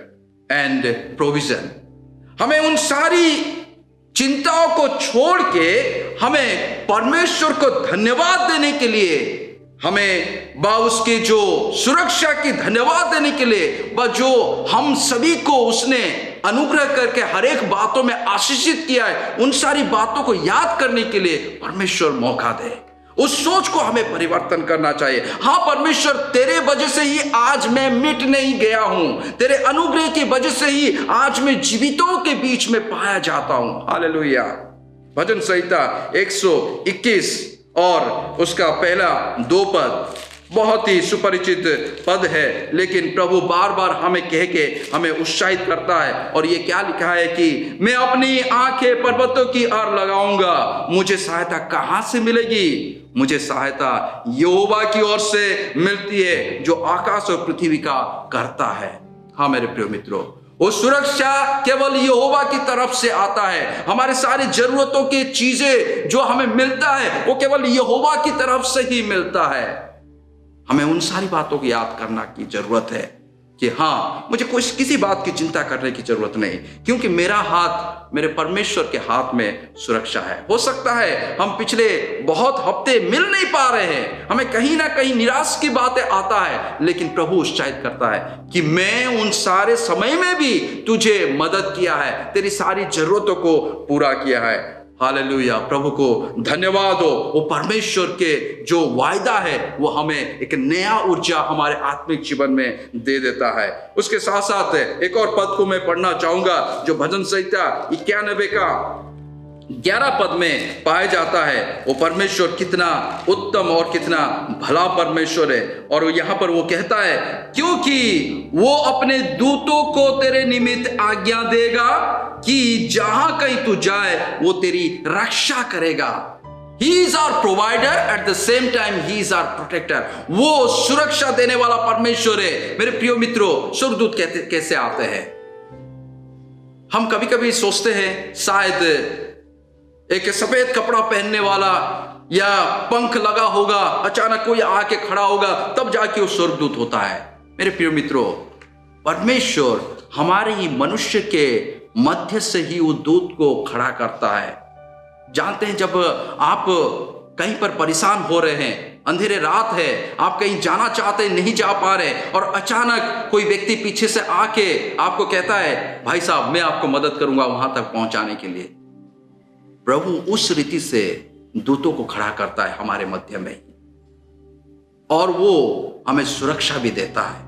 [SPEAKER 5] and provision। हमें उन सारी चिंताओं को छोड़ के हमें परमेश्वर को धन्यवाद देने के लिए, हमें बा उसके जो सुरक्षा की धन्यवाद देने के लिए, बा जो हम सभी को उसने अनुग्रह करके हर एक बातों में आशीषित किया है, उन सारी बातों को याद करने के लिए परमेश्वर मौका दे। उस सोच को हमें परिवर्तन करना चाहिए। हाँ परमेश्वर, तेरे वजह से ही आज मैं मिट नहीं गया हूं, तेरे अनुग्रह की वजह से ही आज मैं जीवितों के बीच में पाया जाता हूं। हालेलुया। भजन संहिता 121 और उसका पहला 2 पद बहुत ही सुपरिचित पद है, लेकिन प्रभु बार बार हमें कह के हमें उत्साहित करता है। और ये क्या लिखा है कि मैं अपनी आंखें पर्वतों की ओर लगाऊंगा, मुझे सहायता कहां से मिलेगी? मुझे सहायता यहोवा की ओर से मिलती है, जो आकाश और पृथ्वी का करता है। हाँ मेरे प्रिय मित्रों, वो सुरक्षा केवल यहोवा की तरफ से आता है। हमारे सारी जरूरतों की चीजें जो हमें मिलता है वो केवल यहोवा की तरफ से ही मिलता है। हमें उन सारी बातों को याद करना की जरूरत है कि हाँ, मुझे किसी बात की चिंता करने की जरूरत नहीं, क्योंकि मेरा हाथ मेरे परमेश्वर के हाथ में सुरक्षा है। हो सकता है हम पिछले बहुत हफ्ते मिल नहीं पा रहे हैं, हमें कहीं ना कहीं निराश की बातें आता है, लेकिन प्रभु उत्साहित करता है कि मैं उन सारे समय में भी तुझे मदद किया है, तेरी सारी जरूरतों को पूरा किया है। हालेलुया। प्रभु को धन्यवाद हो। वो परमेश्वर के जो वायदा है वो हमें एक नया ऊर्जा हमारे आत्मिक जीवन में दे देता है। उसके साथ साथ एक और पद को मैं पढ़ना चाहूंगा जो भजन संहिता 91 का 11 पद में पाया जाता है। वो परमेश्वर कितना उत्तम और कितना भला परमेश्वर है। और यहाँ पर वो कहता है, क्योंकि वो अपने दूतों को तेरे निमित्त आज्ञा देगा कि जहां कहीं तू जाए वो तेरी रक्षा करेगा। He is our provider, at the same time he is our protector। वो सुरक्षा देने वाला परमेश्वर है। मेरे प्रिय मित्रों, स्वर्गदूत कैसे आते हैं? हम कभी कभी सोचते हैं शायद एक सफेद कपड़ा पहनने वाला या पंख लगा होगा, अचानक कोई आके खड़ा होगा, तब जाके वो स्वर्गदूत होता है। मेरे प्रिय मित्रों, परमेश्वर हमारे ही मनुष्य के मध्य से ही वो दूत को खड़ा करता है। जानते हैं, जब आप कहीं पर परेशान हो रहे हैं, अंधेरे रात है, आप कहीं जाना चाहते हैं, नहीं जा पा रहे, और अचानक कोई व्यक्ति पीछे से आके आपको कहता है, भाई साहब मैं आपको मदद करूंगा वहां तक पहुंचाने के लिए। प्रभु उस रीति से दूतों को खड़ा करता है हमारे मध्य में, और वो हमें सुरक्षा भी देता है।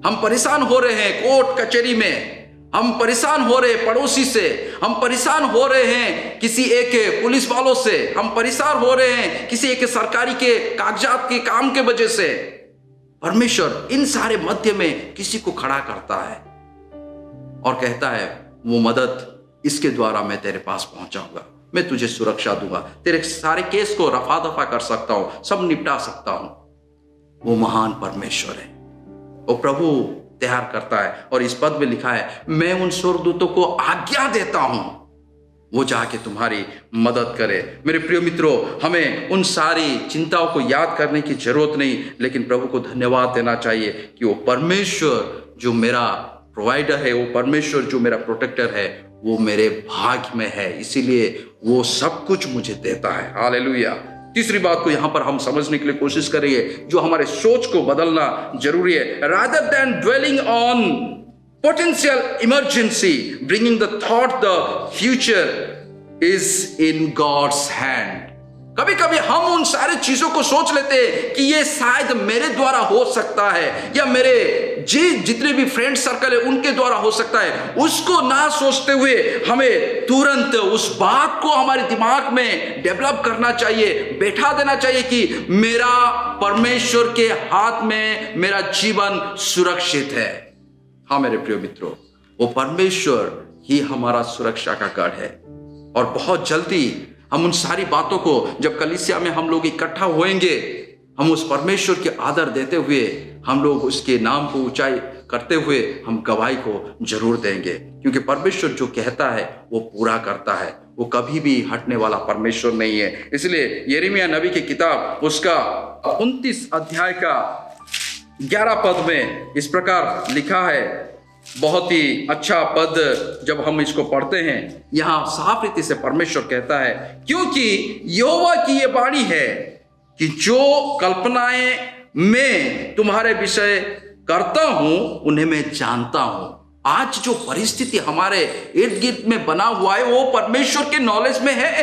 [SPEAKER 5] हम परेशान हो रहे हैं कोर्ट कचहरी में, हम परेशान हो रहे हैं पड़ोसी से, हम परेशान हो रहे हैं किसी एक पुलिस वालों से, हम परेशान हो रहे हैं किसी एक सरकारी के कागजात के काम के वजह से। परमेश्वर इन सारे मध्य में किसी को खड़ा करता है और कहता है, वो मदद इसके द्वारा मैं तेरे पास पहुंचाऊंगा, मैं तुझे सुरक्षा दूंगा, तेरे सारे केस को रफा दफा कर सकता हूं, सब निपटा सकता हूं। वो महान परमेश्वर है, वो प्रभु तैयार करता है। और इस पद में लिखा है, मैं उन स्वर्गदूतों को आज्ञा देता हूं, वो जाके तुम्हारी मदद करे। मेरे प्रिय मित्रों, हमें उन सारी चिंताओं को याद करने की जरूरत नहीं, लेकिन प्रभु को धन्यवाद देना चाहिए कि वो परमेश्वर जो मेरा प्रोवाइडर है, वो परमेश्वर जो मेरा प्रोटेक्टर है, वो मेरे भाग्य में है, इसीलिए वो सब कुछ मुझे देता है। हालेलुया। तीसरी बात को यहां पर हम समझने के लिए कोशिश करेंगे, जो हमारे सोच को बदलना जरूरी है। rather than dwelling on potential emergency, bringing the thought the future is in God's hand। कभी कभी हम उन सारी चीजों को सोच लेते हैं कि ये शायद मेरे द्वारा हो सकता है, या मेरे जितने भी फ्रेंड सर्कल है उनके द्वारा हो सकता है, उसको ना सोचते हुए हमें तुरंत उस बात को हमारे दिमाग में डेवलप करना चाहिए, बैठा देना चाहिए कि मेरा परमेश्वर के हाथ में मेरा जीवन सुरक्षित है। हाँ मेरे प्रिय मित्रों, वो परमेश्वर ही हमारा सुरक्षा का गढ़ है। और बहुत जल्दी हम उन सारी बातों को, जब कलीसिया में हम लोग इकट्ठा होएंगे, हम उस परमेश्वर के आदर देते हुए, हम लोग उसके नाम को ऊंचाई करते हुए हम गवाही को जरूर देंगे, क्योंकि परमेश्वर जो कहता है वो पूरा करता है, वो कभी भी हटने वाला परमेश्वर नहीं है। इसलिए यिर्मयाह नबी की किताब उसका 29 अध्याय का 11 पद में इस प्रकार लिखा है, बहुत ही अच्छा पद जब हम इसको पढ़ते हैं, यहां साफ रीति से परमेश्वर कहता है, क्योंकि यहोवा की ये वाणी है कि जो कल्पनाएं मैं तुम्हारे विषय करता हूं उन्हें मैं जानता हूं। आज जो परिस्थिति हमारे इर्द गिर्द में बना हुआ है वो परमेश्वर के नॉलेज में है,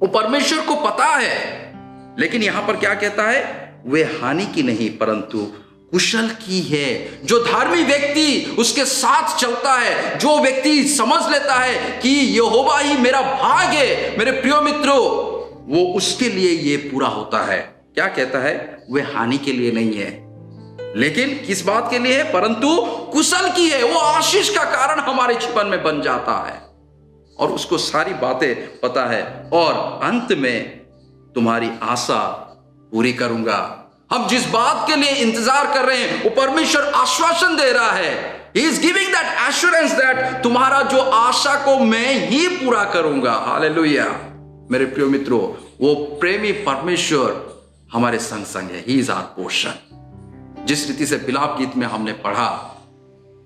[SPEAKER 5] वो परमेश्वर को पता है। लेकिन यहां पर क्या कहता है, वे हानि की नहीं परंतु कुशल की है। जो धार्मिक व्यक्ति उसके साथ चलता है, जो व्यक्ति समझ लेता है कि यहोवा ही मेरा भाग है, मेरे प्रिय मित्रों, वो उसके लिए ये पूरा होता है। क्या कहता है, वे हानि के लिए नहीं है, लेकिन किस बात के लिए है, परंतु कुशल की है। वो आशीष का कारण हमारे जीवन में बन जाता है और उसको सारी बातें पता है, और अंत में तुम्हारी आशा पूरी करूंगा। हम जिस बात के लिए इंतजार कर रहे हैं वो परमेश्वर आश्वासन दे रहा है। He is giving that assurance that तुम्हारा जो आशा को मैं ही पूरा करूंगा। हालेलुया। मेरे प्रिय मित्रों, वो प्रेमी परमेश्वर हमारे संग संग है। He is our portion। जिस रीति से बिलाप गीत में हमने पढ़ा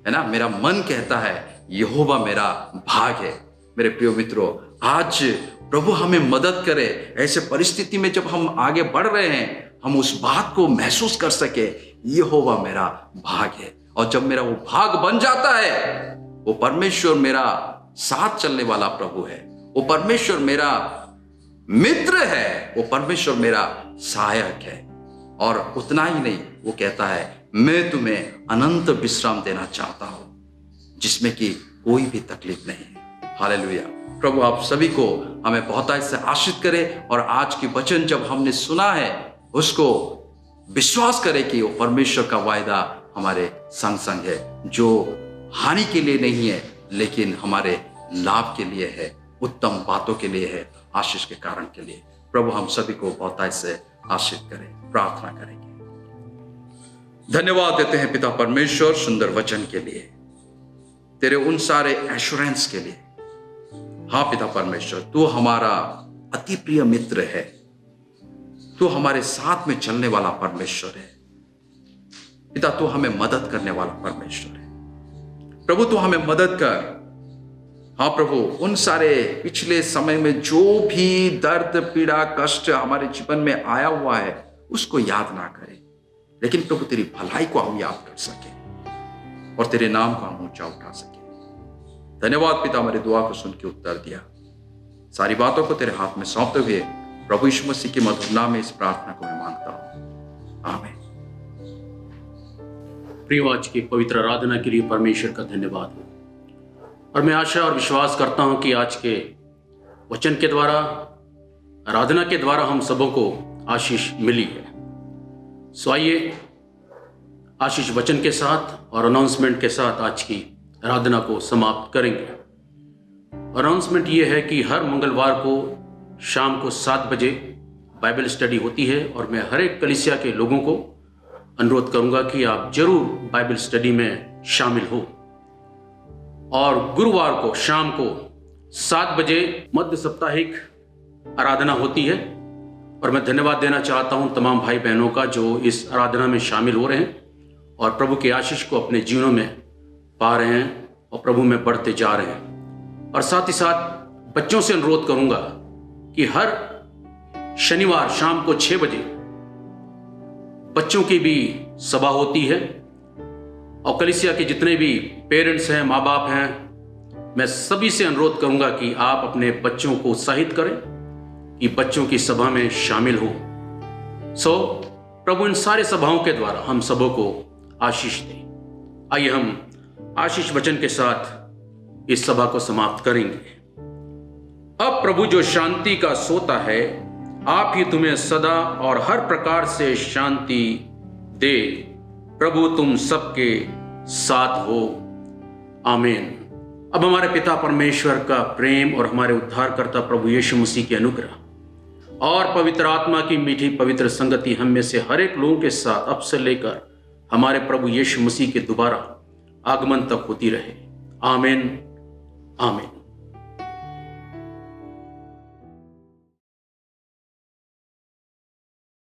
[SPEAKER 5] है ना, मेरा मन कहता है यहोवा मेरा भाग है। मेरे प्रिय मित्रों, आज प्रभु हमें मदद करे, ऐसे परिस्थिति में जब हम आगे बढ़ रहे हैं हम उस बात को महसूस कर सके, यहोवा मेरा भाग है। और जब मेरा वो भाग बन जाता है, वो परमेश्वर मेरा साथ चलने वाला प्रभु है, वो परमेश्वर मेरा मित्र है, वो परमेश्वर मेरा सहायक है। और उतना ही नहीं, वो कहता है मैं तुम्हें अनंत विश्राम देना चाहता हूं जिसमें कि कोई भी तकलीफ नहीं है। हालेलुया। प्रभु आप सभी को हमें बहुतायत से आशीष करे, और आज की वचन जब हमने सुना है उसको विश्वास करें कि वो परमेश्वर का वायदा हमारे संग संग है, जो हानि के लिए नहीं है लेकिन हमारे लाभ के लिए है, उत्तम बातों के लिए है, आशीष के कारण के लिए। प्रभु हम सभी को बहुतायत से आशीष करें। प्रार्थना करेंगे। धन्यवाद देते हैं पिता परमेश्वर सुंदर वचन के लिए, तेरे उन सारे एश्योरेंस के लिए। हाँ पिता परमेश्वर, तू हमारा अति प्रिय मित्र है, तू हमारे साथ में चलने वाला परमेश्वर है। पिता तू हमें मदद करने वाला परमेश्वर है। प्रभु तू हमें मदद कर। हाँ प्रभु, उन सारे पिछले समय में जो भी दर्द पीड़ा कष्ट हमारे जीवन में आया हुआ है उसको याद ना करें, लेकिन प्रभु तेरी भलाई को हम याद कर सके और तेरे नाम को हम ऊंचा उठा सके। धन्यवाद पिता, हमारी दुआ को सुन के उत्तर दिया। सारी बातों को तेरे हाथ में सौंपते हुए प्रभु यीशु मसीह के मधुर नाम में इस प्रार्थना को मैं मांगता हूं, आमीन।
[SPEAKER 1] प्रिय, आज की पवित्र आराधना के लिए परमेश्वर का धन्यवाद हो, और मैं आशा और विश्वास करता हूं कि आज के वचन के द्वारा, आराधना के द्वारा हम सबों को आशीष मिली है। सो आइए आशीष वचन के साथ और अनाउंसमेंट के साथ आज की आराधना को समाप्त करेंगे। अनाउंसमेंट ये है कि हर मंगलवार को शाम को 7 बजे बाइबल स्टडी होती है, और मैं हर एक कलीसिया के लोगों को अनुरोध करूंगा कि आप जरूर बाइबल स्टडी में शामिल हो। और गुरुवार को शाम को 7 बजे मध्य साप्ताहिक आराधना होती है, और मैं धन्यवाद देना चाहता हूं तमाम भाई बहनों का जो इस आराधना में शामिल हो रहे हैं और प्रभु के आशीष को अपने जीवनों में पा रहे हैं और प्रभु में बढ़ते जा रहे हैं। और साथ ही साथ बच्चों से अनुरोध करूंगा कि हर शनिवार शाम को 6 बजे बच्चों की भी सभा होती है, और कलीसिया के जितने भी पेरेंट्स हैं, माँ बाप हैं, मैं सभी से अनुरोध करूंगा कि आप अपने बच्चों को उत्साहित करें कि बच्चों की सभा में शामिल हो। सो प्रभु इन सारे सभाओं के द्वारा हम सबों को आशीष दे। आइए हम आशीष वचन के साथ इस सभा को समाप्त करेंगे। अब प्रभु जो शांति का सोता है, आप ही तुम्हें सदा और हर प्रकार से शांति दे। प्रभु तुम सबके साथ हो। आमीन। अब हमारे पिता परमेश्वर का प्रेम और हमारे उद्धारकर्ता प्रभु यीशु मसीह की अनुग्रह और पवित्र आत्मा की मीठी पवित्र संगति हम में से हर एक लोगों के साथ अब से लेकर हमारे प्रभु यीशु मसीह के दोबारा आगमन तक होती रहे। आमीन। आमीन।